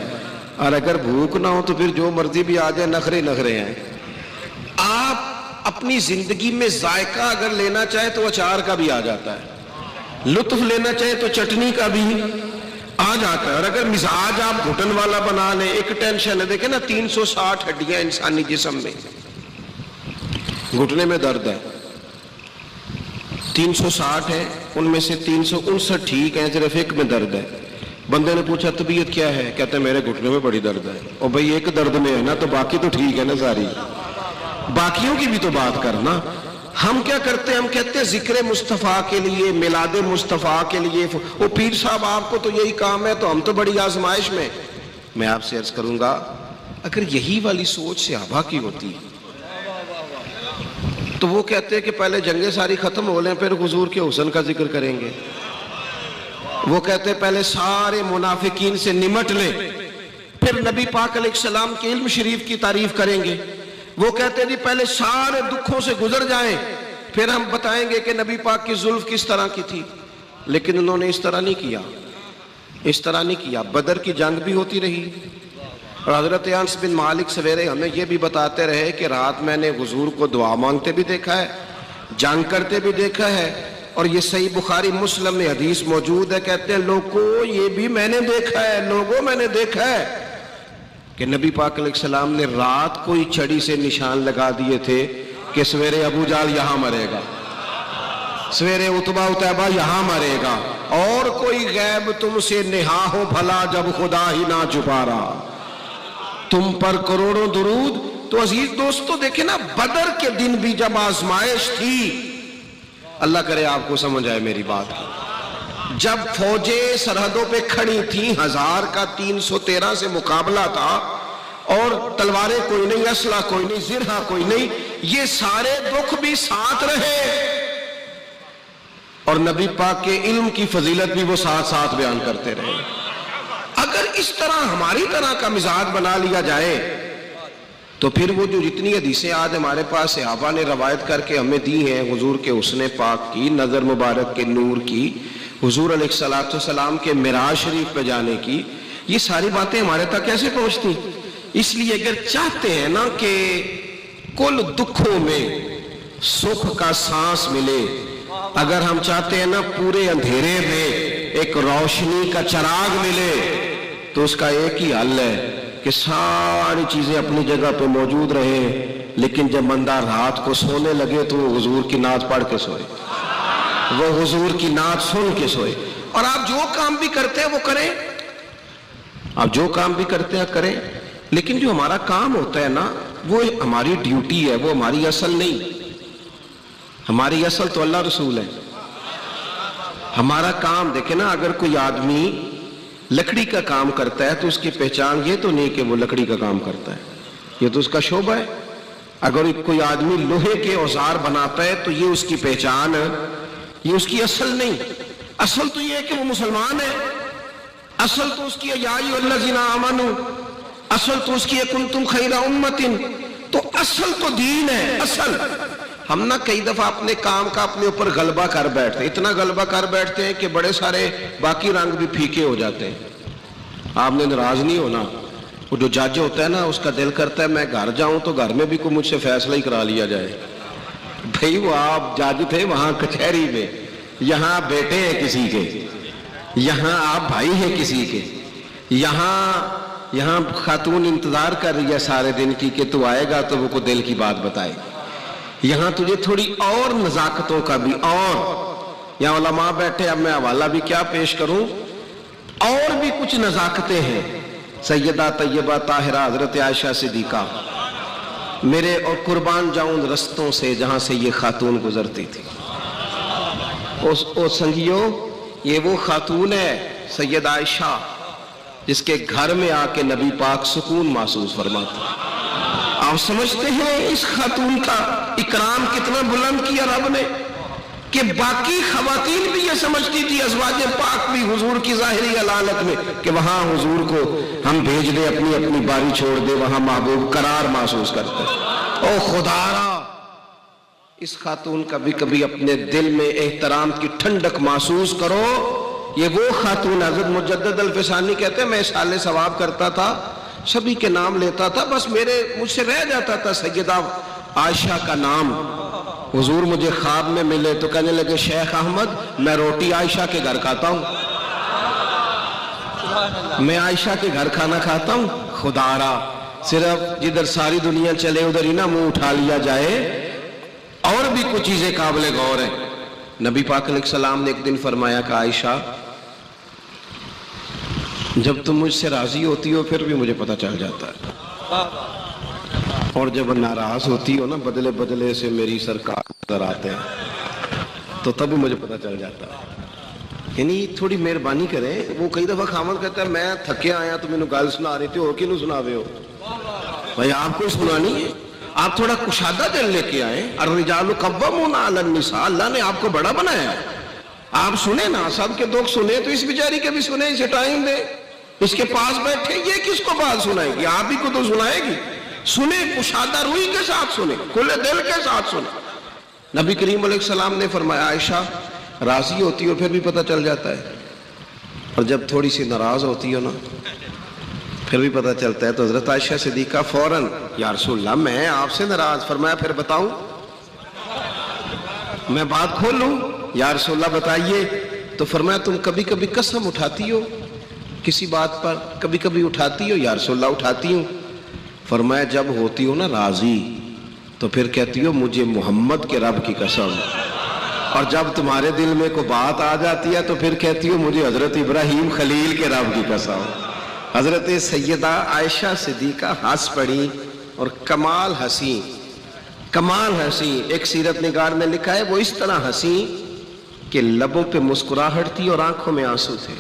اور اگر بھوک نہ ہو تو پھر جو مرضی بھی آ جائے نخرے نخرے ہیں. آپ اپنی زندگی میں ذائقہ اگر لینا چاہے تو اچار کا بھی آ جاتا ہے, لطف لینا چاہے تو چٹنی کا بھی آ جاتا ہے. اور اگر مزاج آپ گھٹن والا بنا لیں, ایک ٹینشن ہے, دیکھیں نا 360 ہڈیاں انسانی جسم میں, گھٹنے میں درد ہے 360 ہے, ان میں سے 359 ٹھیک ہیں, صرف ایک میں درد ہے. بندے نے پوچھا طبیعت کیا ہے, کہتے ہیں میرے گھٹنے میں بڑی درد ہے. اور بھئی ایک درد میں ہے نا تو باقی تو ٹھیک ہے نا ساری, باقیوں کی بھی تو بات کرنا. ہم کیا کرتے ہیں, ہم کہتے ہیں ذکر مصطفیٰ کے لیے, میلاد مصطفیٰ کے لیے, وہ پیر صاحب آپ کو تو یہی کام ہے, تو ہم تو بڑی آزمائش میں. میں آپ سے عرض کروں گا, اگر یہی والی سوچ صحابہ کی ہوتی تو وہ کہتے ہیں کہ پہلے جنگیں ساری ختم ہو لیں پھر حضور کے حسن کا ذکر کریں گے. وہ کہتے ہیں پہلے سارے منافقین سے نمٹ لیں پھر نبی پاک علیہ السلام کے علم شریف کی تعریف کریں گے. وہ کہتے ہیں جی پہلے سارے دکھوں سے گزر جائیں پھر ہم بتائیں گے کہ نبی پاک کی زلف کس طرح کی تھی. لیکن انہوں نے اس طرح نہیں کیا, اس طرح نہیں کیا. بدر کی جنگ بھی ہوتی رہی, اور حضرت انس بن مالک سویرے ہمیں یہ بھی بتاتے رہے کہ رات میں نے حضور کو دعا مانگتے بھی دیکھا ہے, جنگ کرتے بھی دیکھا ہے. اور یہ صحیح بخاری مسلم میں حدیث موجود ہے, کہتے ہیں لوگوں یہ بھی میں نے دیکھا ہے, لوگوں میں نے دیکھا ہے کہ نبی پاک علیہ السلام نے رات کو ہی چھڑی سے نشان لگا دیے تھے کہ سویرے ابو جہل یہاں مرے گا, سویرے عتبہ عتیبہ یہاں مرے گا, اور کوئی غیب تم سے نہا ہو بھلا جب خدا ہی نہ چھپا رہا, تم پر کروڑوں درود. تو عزیز دوستو دیکھیں نا, بدر کے دن بھی جب آزمائش تھی, اللہ کرے آپ کو سمجھ آئے میری بات, جب فوجیں سرحدوں پہ کھڑی تھیں, 1000 کا 313 سے مقابلہ تھا, اور تلواریں کوئی نہیں, اسلحہ کوئی نہیں, زرہ کوئی نہیں, یہ سارے دکھ بھی ساتھ رہے, اور نبی پاک کے علم کی فضیلت بھی وہ ساتھ ساتھ بیان کرتے رہے. اگر اس طرح ہماری طرح کا مزاج بنا لیا جائے تو پھر وہ جو جتنی حدیثیں آج ہمارے پاس صحابہ نے روایت کر کے ہمیں دی ہیں حضور کے حسن پاک کی, نظر مبارک کے نور کی, حضور علیہ السلام کے معراج شریف پہ جانے کی, یہ ساری باتیں ہمارے تک کیسے پہنچتی؟ اس لیے اگر چاہتے ہیں نا کہ کل دکھوں میں سکھ کا سانس ملے, اگر ہم چاہتے ہیں نا پورے اندھیرے میں ایک روشنی کا چراغ ملے, تو اس کا ایک ہی حل ہے کہ ساری چیزیں اپنی جگہ پہ موجود رہیں, لیکن جب بندہ رات کو سونے لگے تو وہ حضور کی نعت پڑھ کے سوئے, وہ حضور کی نعت سن کے سوئے. اور آپ جو کام بھی کرتے ہیں وہ کریں, آپ جو کام بھی کرتے ہیں کریں, لیکن جو ہمارا کام ہوتا ہے نا وہ ہماری ڈیوٹی ہے, وہ ہماری اصل نہیں. ہماری اصل تو اللہ رسول ہے. ہمارا کام دیکھیں نا, اگر کوئی آدمی لکڑی کا کام کرتا ہے تو اس کی پہچان یہ تو نہیں کہ وہ لکڑی کا کام کرتا ہے, یہ تو اس کا شعبہ ہے. اگر کوئی آدمی لوہے کے اوزار بناتا ہے تو یہ اس کی پہچان ہے, یہ اس کی اصل نہیں. اصل تو یہ ہے کہ وہ مسلمان ہے, اصل تو اس کی یا ایھا الذین آمنوا, اصل تو اس کی کنتم خیر امۃ, تو اصل تو دین ہے. اصل ہم نہ کئی دفعہ اپنے کام کا اپنے اوپر غلبہ کر بیٹھتے ہیں, اتنا غلبہ کر بیٹھتے ہیں کہ بڑے سارے باقی رنگ بھی پھیکے ہو جاتے ہیں. آپ نے ناراض نہیں ہونا, وہ جو جج ہوتا ہے نا اس کا دل کرتا ہے میں گھر جاؤں تو گھر میں بھی کوئی مجھ سے فیصلہ ہی کرا لیا جائے. بھئی وہ آپ جج تھے وہاں کچہری میں, یہاں آپ بیٹے ہیں کسی کے, یہاں آپ بھائی ہیں کسی کے, یہاں خاتون انتظار کر رہی ہے سارے دن کی کہ تو آئے گا تو وہ کو دل کی بات بتائے. یہاں تجھے تھوڑی اور نزاکتوں کا بھی, اور یہاں علماء بیٹھے, اب میں حوالہ بھی کیا پیش کروں, اور بھی کچھ نزاکتیں ہیں. سیدہ طیبہ طاہرہ حضرت عائشہ صدیقہ, میرے اور قربان جاؤں رستوں سے جہاں سے یہ خاتون گزرتی تھی. او سنگیو, یہ وہ خاتون ہے سیدہ عائشہ, جس کے گھر میں آ کے نبی پاک سکون محسوس فرماتے ہیں۔ آپ سمجھتے ہیں اس خاتون کا اکرام کتنا بلند کیا رب نے، کہ باقی خواتین بھی یہ سمجھتی تھی، ازواج پاک بھی حضور کی ظاہری علالت میں، کہ وہاں حضور کو ہم بھیج دیں، اپنی اپنی باری چھوڑ دیں، وہاں محبوب قرار محسوس کرتے ہیں۔ او خدا را، اس خاتون کا بھی کبھی اپنے دل میں احترام کی ٹھنڈک محسوس کرو۔ یہ وہ خاتون، حضرت مجدد الفسانی کہتے ہیں میں سال ثواب کرتا تھا، سبھی کے نام لیتا تھا، بس مجھ سے رہ جاتا تھا سیدہ عائشہ کا نام۔ حضور مجھے خواب میں ملے تو کہنے لگے شیخ احمد میں روٹی عائشہ کے گھر کھاتا ہوں، میں عائشہ کے گھر کھانا کھاتا ہوں۔ خدا را، صرف جدھر ساری دنیا چلے ادھر ہی نہ منہ اٹھا لیا جائے، اور بھی کچھ چیزیں قابل غور ہیں۔ نبی پاک علیہ السلام نے ایک دن فرمایا کہ عائشہ جب تم مجھ سے راضی ہوتی ہو پھر بھی مجھے پتہ چل جاتا ہے، اور جب ناراض ہوتی ہو نا بدلے بدلے سے میری سرکار نظر آتے ہیں تو تب بھی مجھے پتہ چل جاتا ہے۔ یعنی تھوڑی مہربانی کریں۔ وہ کئی دفعہ خامد کہتا ہے میں تھکے آیا تو میں نے گال سنا رہی تھی، ہو کہ نہیں سنا رہے ہو بھائی، آپ کو سنانی ہے، آپ تھوڑا کشادہ دل لے کے آئیں۔ الرجال قوامون علی النساء، اللہ نے آپ کو بڑا بنایا ہے، آپ سنیں نا، سب کے دکھ سنیں تو اس بیچاری کے بھی سنیں، اسے ٹائم دیں۔ اس کے پاس بیٹھے یہ کس کو بات سنائے گی؟ آپ ہی کو تو سنائے گی۔ سنیں، کشادہ روئی کے ساتھ سنیں، کھلے دل کے ساتھ سنیں۔ نبی کریم علیہ السلام نے فرمایا عائشہ راضی ہوتی ہو پھر بھی پتہ چل جاتا ہے، اور جب تھوڑی سی ناراض ہوتی ہو نا پھر بھی پتہ چلتا ہے۔ تو حضرت عائشہ صدیقہ فوراً یا رسول اللہ میں آپ سے ناراض، فرمایا پھر بتاؤں، میں بات کھول لوں؟ یا رسول اللہ بتائیے۔ تو فرمایا تم کبھی کبھی قسم اٹھاتی ہو کسی بات پر، کبھی کبھی اٹھاتی ہو؟ یا رسول اللہ اٹھاتی ہوں۔ فرمایا جب ہوتی ہو نا راضی تو پھر کہتی ہو مجھے محمد کے رب کی قسم، اور جب تمہارے دل میں کوئی بات آ جاتی ہے تو پھر کہتی ہو مجھے حضرت ابراہیم خلیل کے رب کی قسم۔ حضرت سیدہ عائشہ صدیقہ ہنس پڑی، اور کمال ہنسی، کمال ہنسی۔ ایک سیرت نگار نے لکھا ہے وہ اس طرح ہنسی کہ لبوں پہ مسکراہٹ تھی اور آنکھوں میں آنسو تھے،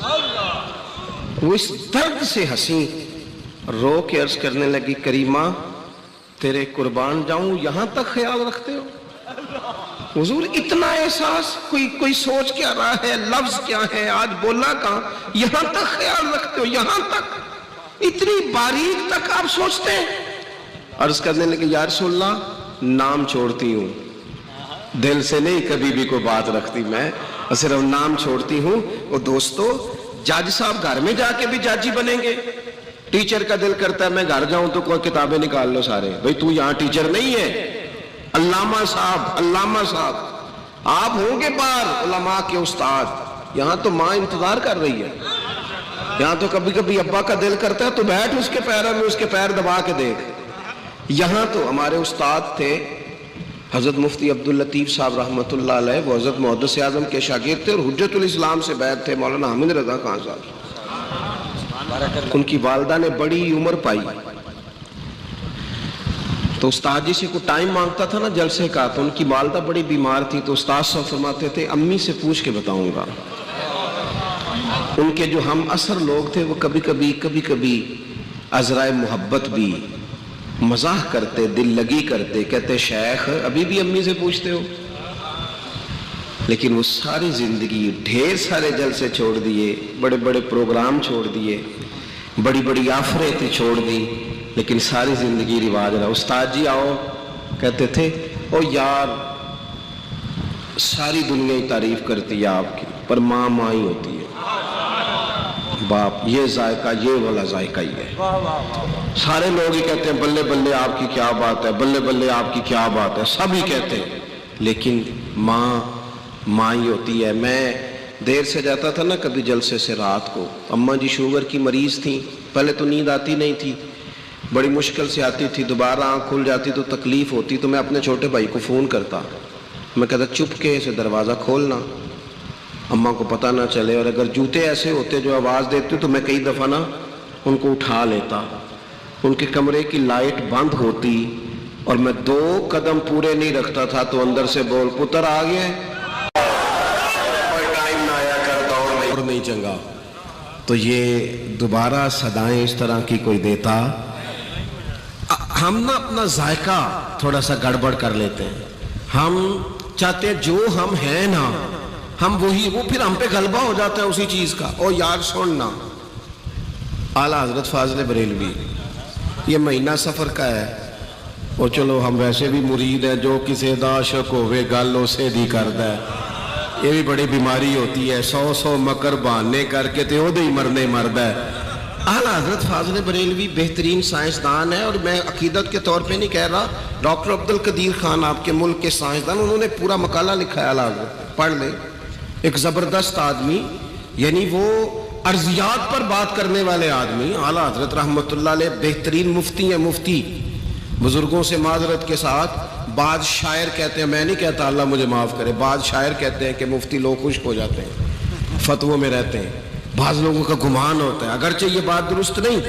وہ اس درد سے ہنسی، رو کے عرض کرنے لگی کریمہ تیرے قربان جاؤں، یہاں تک خیال رکھتے ہو؟ حضور اتنا احساس، کوئی سوچ کیا رہا ہے، لفظ کیا ہے، آج بولا کہاں، یہاں تک خیال رکھتے ہو، یہاں تک، اتنی باریک تک آپ سوچتے ہیں؟ عرض کرنے لگے یا رسول اللہ نام چھوڑتی ہوں، دل سے نہیں کبھی بھی کوئی بات رکھتی میں، صرف نام چھوڑتی ہوں۔ وہ دوستو جج صاحب گھر میں جا کے بھی جاجی بنیں گے؟ ٹیچر کا دل کرتا ہے میں گھر جاؤں تو کوئی کتابیں نکال لو سارے، بھئی تو یہاں ٹیچر نہیں ہے، علامہ صاحب آپ ہوں گے باہر علماء کے استاد، یہاں تو ماں انتظار کر رہی ہے، یہاں تو کبھی کبھی ابا کا دل کرتا ہے تو بیٹھ اس کے پیروں میں، اس کے پیر دبا کے دیکھ۔ یہاں تو ہمارے استاد تھے حضرت مفتی عبداللطیف صاحب رحمۃ اللہ علیہ، وہ حضرت محدث اعظم کے شاگرد تھے اور حجت الاسلام سے بیعت تھے مولانا حامد رضا خان صاحب۔ ان کی والدہ نے بڑی عمر پائی تو استاد جی سے کوئی ٹائم مانگتا تھا نا جلسے کا، تو ان کی والدہ بڑی بیمار تھی تو استاد صاحب فرماتے تھے امی سے پوچھ کے بتاؤں گا۔ ان کے جو ہم اثر لوگ تھے وہ کبھی کبھی عذرائے محبت بھی مزاح کرتے، دل لگی کرتے، کہتے شیخ ابھی بھی امی سے پوچھتے ہو؟ لیکن وہ ساری زندگی ڈھیر سارے جلسے چھوڑ دیے، بڑے بڑے پروگرام چھوڑ دیے، بڑی بڑی آفریں چھوڑ دی، لیکن ساری زندگی رواج رہا۔ استاد جی آؤ، کہتے تھے او یار ساری دنیا ہی تعریف کرتی ہے آپ کی، پر ماں ماں ہی ہوتی ہے، باپ یہ ذائقہ، یہ والا ذائقہ ہی ہے۔ سارے لوگ ہی کہتے ہیں بلے بلے آپ کی کیا بات ہے، بلے بلے آپ کی کیا بات ہے، سب ہی کہتے ہیں، لیکن ماں ماں ہی ہوتی ہے۔ میں دیر سے جاتا تھا نا کبھی جلسے سے رات کو، اماں جی شوگر کی مریض تھیں، پہلے تو نیند آتی نہیں تھی، بڑی مشکل سے آتی تھی، دوبارہ آنکھ کھل جاتی تو تکلیف ہوتی، تو میں اپنے چھوٹے بھائی کو فون کرتا، میں کہتا چپ کے سے دروازہ کھولنا، اماں کو پتہ نہ چلے، اور اگر جوتے ایسے ہوتے جو آواز دیتے تو میں کئی دفعہ نا ان کو اٹھا لیتا، ان کے کمرے کی لائٹ بند ہوتی اور میں 2 قدم پورے نہیں رکھتا تھا تو اندر سے بول پتر آ گیا، کوئی ٹائم نہ آیا کرتا اور نہیں چنگا، تو یہ دوبارہ صدائیں اس طرح کی کوئی دیتا. ہم نا اپنا ذائقہ تھوڑا سا گڑبڑ کر لیتے ہیں. ہم چاہتے ہیں جو ہم ہیں نا ہم وہی، وہ پھر ہم پہ غلبہ ہو جاتا ہے اسی چیز کا. او یار سننا، اعلیٰ حضرت فاضل بریلوی، یہ مہینہ سفر کا ہے، اور چلو ہم ویسے بھی مرید ہیں، جو کسی دا عاشق ہوئے گل اسے دی کردا ہے. یہ بھی بڑی بیماری ہوتی ہے، 100 مکر بہانے کر کے تے وہ ہی مرنے مرد ہے. اعلیٰ حضرت فاضل بریلوی بہترین سائنسدان ہے، اور میں عقیدت کے طور پہ نہیں کہہ رہا. ڈاکٹر عبد القدیر خان آپ کے ملک کے سائنسدان، انہوں نے پورا مقالہ لکھا ہے، اعلیٰ حضرت پڑھ لیں. ایک زبردست آدمی، یعنی وہ ارضیات پر بات کرنے والے آدمی. اعلیٰ حضرت رحمۃ اللہ علیہ بہترین مفتی ہیں. مفتی بزرگوں سے معذرت کے ساتھ بعض شاعر کہتے ہیں، میں نہیں کہتا اللہ مجھے معاف کرے، بعض شاعر کہتے ہیں کہ مفتی لوگ خشک ہو جاتے ہیں، فتووں میں رہتے ہیں. بعض لوگوں کا گمان ہوتا ہے، اگرچہ یہ بات درست نہیں.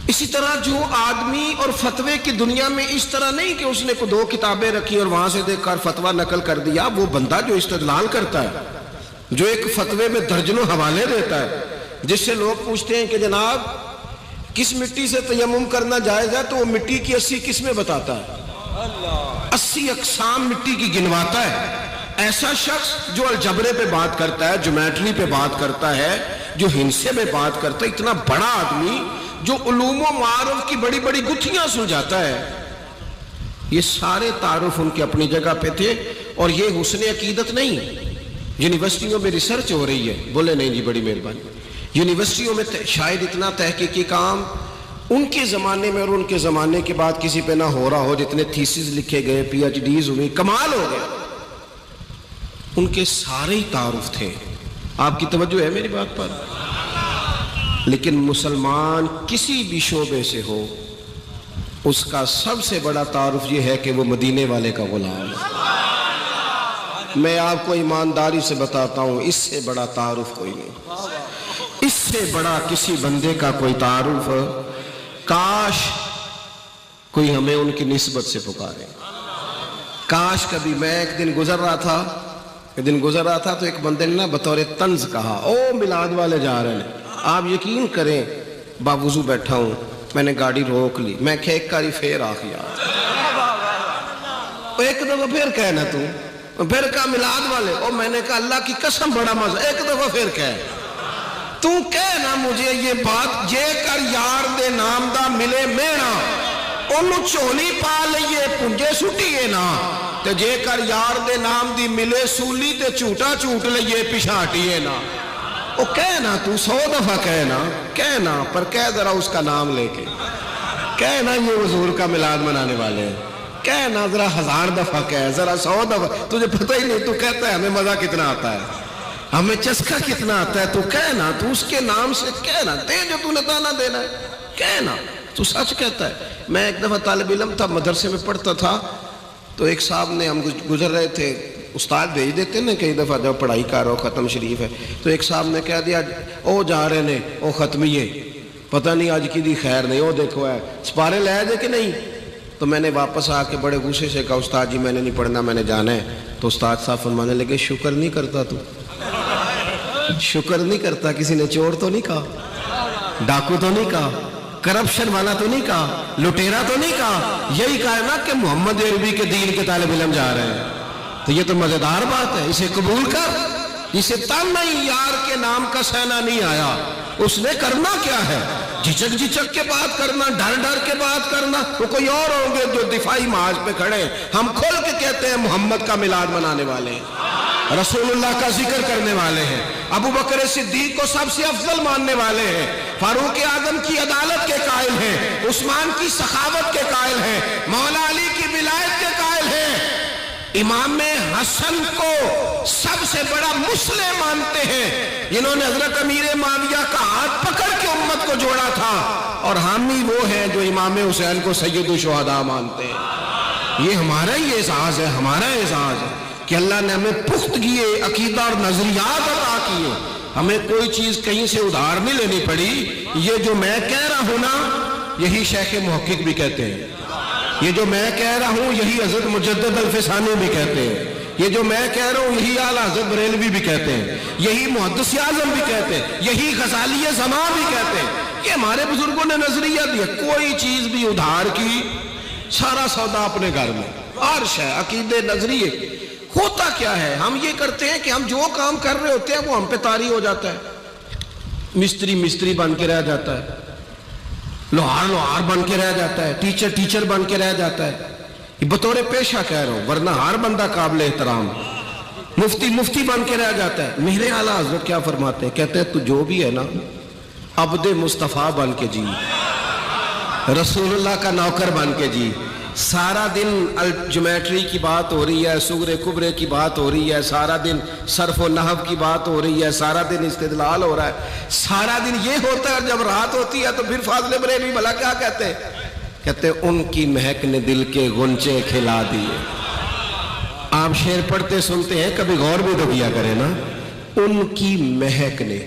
اسی طرح جو آدمی اور فتوے کی دنیا میں اس طرح نہیں کہ اس نے 2 کتابیں رکھی اور وہاں سے دیکھ کر فتویٰ نقل کر دیا. وہ بندہ جو استدلال کرتا ہے، جو ایک فتوے میں درجنوں حوالے دیتا ہے، جس سے لوگ پوچھتے ہیں کہ جناب کس مٹی سے تیمم کرنا جائز ہے، تو وہ مٹی کی 80 قسمیں بتاتا ہے، 80 اقسام مٹی کی گنواتا ہے. ایسا شخص جو الجبرے پہ بات کرتا ہے، جیومیٹری پہ بات کرتا ہے، جو ہندسے میں بات کرتا ہے، اتنا بڑا آدمی جو علوم و معارف کی بڑی بڑی گتھیاں سلجھاتا ہے. یہ سارے تعارف ان کے اپنی جگہ پہ تھے. اور یہ حسن عقیدت نہیں. یونیورسٹیوں میں ریسرچ ہو رہی ہے، بولے نہیں جی بڑی مہربانی. یونیورسٹیوں میں شاید اتنا تحقیقی کام ان کے زمانے میں اور ان کے زمانے کے بعد کسی پہ نہ ہو رہا ہو. جتنے تھیسز لکھے گئے، پی ایچ ڈیز ہوئی، کمال ہو گیا. ان کے سارے ہی تعارف تھے. آپ کی توجہ ہے میری بات پر؟ لیکن مسلمان کسی بھی شعبے سے ہو، اس کا سب سے بڑا تعارف یہ ہے کہ وہ مدینے والے کا غلام ہے. میں آپ کو ایمانداری سے بتاتا ہوں، اس سے بڑا تعارف کوئی نہیں. اس سے بڑا کسی بندے کا کوئی تعارف، کاش کوئی ہمیں ان کی نسبت سے پکارے. کاش کبھی، میں ایک دن گزر رہا تھا تو ایک بندے نے نا بطور طنز کہا، او میلاد والے جا رہے ہیں. آپ یقین کریں باوضو بیٹھا ہوں، میں نے گاڑی روک لی، میں کہ ایک کاری پھر آ گیا، ایک دفعہ پھر کہنا تو پھر کہا میلاد والے، اور میں نے کہا اللہ کی قسم بڑا مزہ، ایک دفعہ پھر تو کہنا مجھے یہ بات، جے کر یار دے نام دا ملے مینا انہوں چولی پا لئیے پنجے سٹیے نا، تے جے کر یار دے نام دی ملے سولی تے چوٹا چوٹ لئیے پشاٹیے نا. او کہنا تو 100 دفعہ کہنا پر کہہ ذرا اس کا نام لے کے، کہنا یہ حضور کا میلاد منانے والے ہیں، کہنا ذرا 1000 دفعہ کہہ، ذرا 100 دفعہ. تجھے پتہ ہی نہیں، تو کہتا ہے ہمیں مزہ کتنا آتا ہے، ہمیں چسکا کتنا آتا ہے. تو کہنا، تو اس کے نام سے کہنا، دے جو تو نے دانا دینا ہے، کہنا تو سچ کہتا ہے. میں ایک دفعہ طالب علم تھا، مدرسے میں پڑھتا تھا، تو ایک صاحب نے، ہم گزر رہے تھے، استاد بھیج دیتے نا کئی دفعہ جب پڑھائی کر رہا ہو، ختم شریف ہے، تو ایک صاحب نے کہہ دیا او جا رہے نے او ختمیے، پتہ نہیں آج کی دی خیر نہیں، او دیکھو ہے سپارے لے دے کہ نہیں. تو میں نے واپس آ کے بڑے غصے سے کہا استاد جی میں نے نہیں پڑھنا، میں نے جانا ہے. تو استاد صاحب فرمانے لگے شکر نہیں کرتا، تو شکر نہیں کرتا، کسی نے چور تو نہیں کہا، ڈاکو تو نہیں کہا، کرپشن والا تو نہیں کہا، لٹیرا تو نہیں کہا، یہی کہا نا کہ محمد عربی کے دین کے طالب علم جا رہے ہیں. تو یہ تو مزیدار بات ہے، اسے قبول کر. جسے تانا ہی یار کے نام کا سینہ نہیں آیا، اس نے کرنا کیا ہے؟ جھجک کے بات کرنا، ڈر کے بات کرنا. وہ کوئی اور ہوں گے جو دفاعی محاذ پہ کھڑے ہیں. ہم کھول کے کہتے ہیں محمد کا میلاد منانے والے ہیں، رسول اللہ کا ذکر کرنے والے ہیں، ابو بکر صدیق کو سب سے افضل ماننے والے ہیں، فاروق اعظم کی عدالت کے قائل ہیں، عثمان کی سخاوت کے قائل ہیں، مولا علی کی ولایت کے قائل ہیں، امام حسن کو سب سے بڑا مسلم مانتے ہیں، جنہوں نے حضرت امیر معاویہ کا ہاتھ پکڑ کے امت کو جوڑا تھا. اور ہم ہی وہ ہیں جو امام حسین کو سید الشہداء مانتے ہیں. یہ ہمارا ہی اعزاز ہے، ہمارا اعزاز ہے کہ اللہ نے ہمیں پختگی عقیدہ اور نظریات عطا کیے. ہمیں کوئی چیز کہیں سے ادھار نہیں لینی پڑی. یہ جو میں کہہ رہا ہوں نا، یہی شیخ محقق بھی کہتے ہیں. یہ جو میں کہہ رہا ہوں یہی حضرت مجدد الفسانی بھی کہتے ہیں. یہ جو میں کہہ رہا ہوں یہی اعلیٰ حضرت بریلوی بھی کہتے ہیں، یہی محدث اعظم بھی کہتے ہیں، یہی غزالی زمان بھی کہتے ہیں. یہ ہمارے بزرگوں نے نظریہ دیا، کوئی چیز بھی ادھار کی، سارا سودا اپنے گھر میں. عرش ہے، عقیدے، نظریے. ہوتا کیا ہے، ہم یہ کرتے ہیں کہ ہم جو کام کر رہے ہوتے ہیں وہ ہم پہ طاری ہو جاتا ہے. مستری بن کے رہ جاتا ہے، لوہار بن کے رہ جاتا ہے، ٹیچر بن کے رہ جاتا ہے. یہ بطور پیشہ کہہ رہا ہوں، ورنہ ہر بندہ قابل احترام. مفتی بن کے رہ جاتا ہے. میرے اعلیٰ حضرت کیا فرماتے ہیں، کہتے ہیں تو جو بھی ہے نا عبد مصطفیٰ بن کے جی، رسول اللہ کا نوکر بن کے جی. سارا دن الجیومیٹری کی بات ہو رہی ہے، صغرے کبرے کی بات ہو رہی ہے، سارا دن صرف و نحو کی بات ہو رہی ہے، سارا دن استدلال ہو رہا ہے، سارا دن یہ ہوتا ہے. اور جب رات ہوتی ہے تو پھر فاضل بریلوی بھلا کیا کہتے ہیں، کہتے ہیں ان کی مہک نے دل کے غنچے کھلا دیے. آپ شعر پڑھتے سنتے ہیں، کبھی غور بھی تو کیا کریں نا. ان کی مہک نے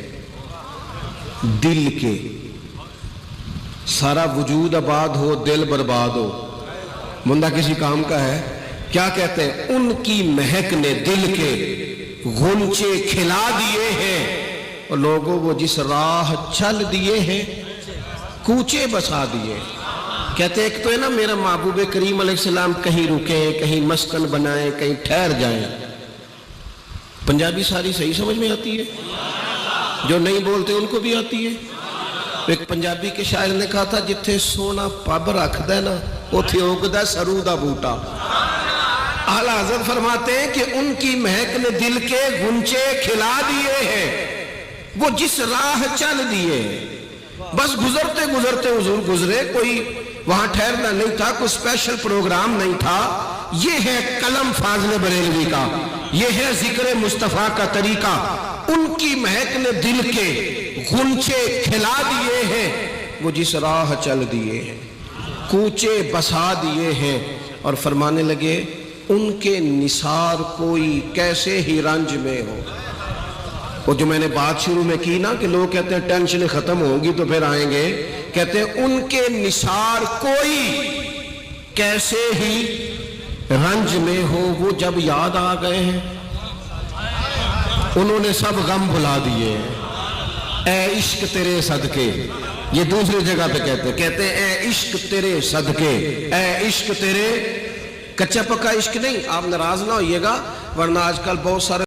دل کے، سارا وجود آباد ہو دل برباد ہو، بندہ کسی کام کا ہے. کیا کہتے ہیں، ان کی مہک نے دل کے غنچے کھلا دیے ہیں، اور لوگوں وہ جس راہ چل دیے ہیں کوچے بسا دیے. کہتے ہیں ایک تو ہے نا میرا محبوب کریم علیہ السلام کہیں رکیں، کہیں مسکن بنائیں، کہیں ٹھہر جائیں. پنجابی ساری صحیح سمجھ میں آتی ہے، جو نہیں بولتے ان کو بھی آتی ہے. ایک پنجابی کے شاعر نے کہا تھا، جتھے سونا پب رکھ دے نا اتھے اگدا سرو دا بوٹا. اعلیٰ حضرت فرماتے ہیں کہ ان کی مہک نے دل کے غنچے کھلا دیے ہیں، وہ جس راہ چل دیے. بس گزرتے حضور گزرے، کوئی وہاں ٹھہرنا نہیں تھا، کوئی اسپیشل پروگرام نہیں تھا. یہ ہے قلم فاضل بریلوی کا، یہ ہے ذکر مصطفیٰ کا طریقہ. ان کی مہک نے دل کے غنچے کھلا دیے ہیں، وہ جس راہ چل دیے ہیں کوچے بسا دیے ہیں. اور فرمانے لگے ان کے نثار کوئی کیسے ہی رنج میں ہو. وہ جو میں نے بات شروع میں کی نا کہ لوگ کہتے ہیں ٹینشن ختم ہوگی تو پھر آئیں گے، کہتے ہیں ان کے نثار کوئی کیسے ہی رنج میں ہو. وہ جب یاد آ گئے ہیں انہوں نے سب غم بھلا دیے. اے عشق تیرے صدقے، یہ دوسری جگہ پہ کہتے ہیں اے عشق تیرے صدقے، اے عشق تیرے. کچا پکا عشق نہیں، آپ ناراض نہ ہوئیے گا، ورنہ آج کل بہت سارے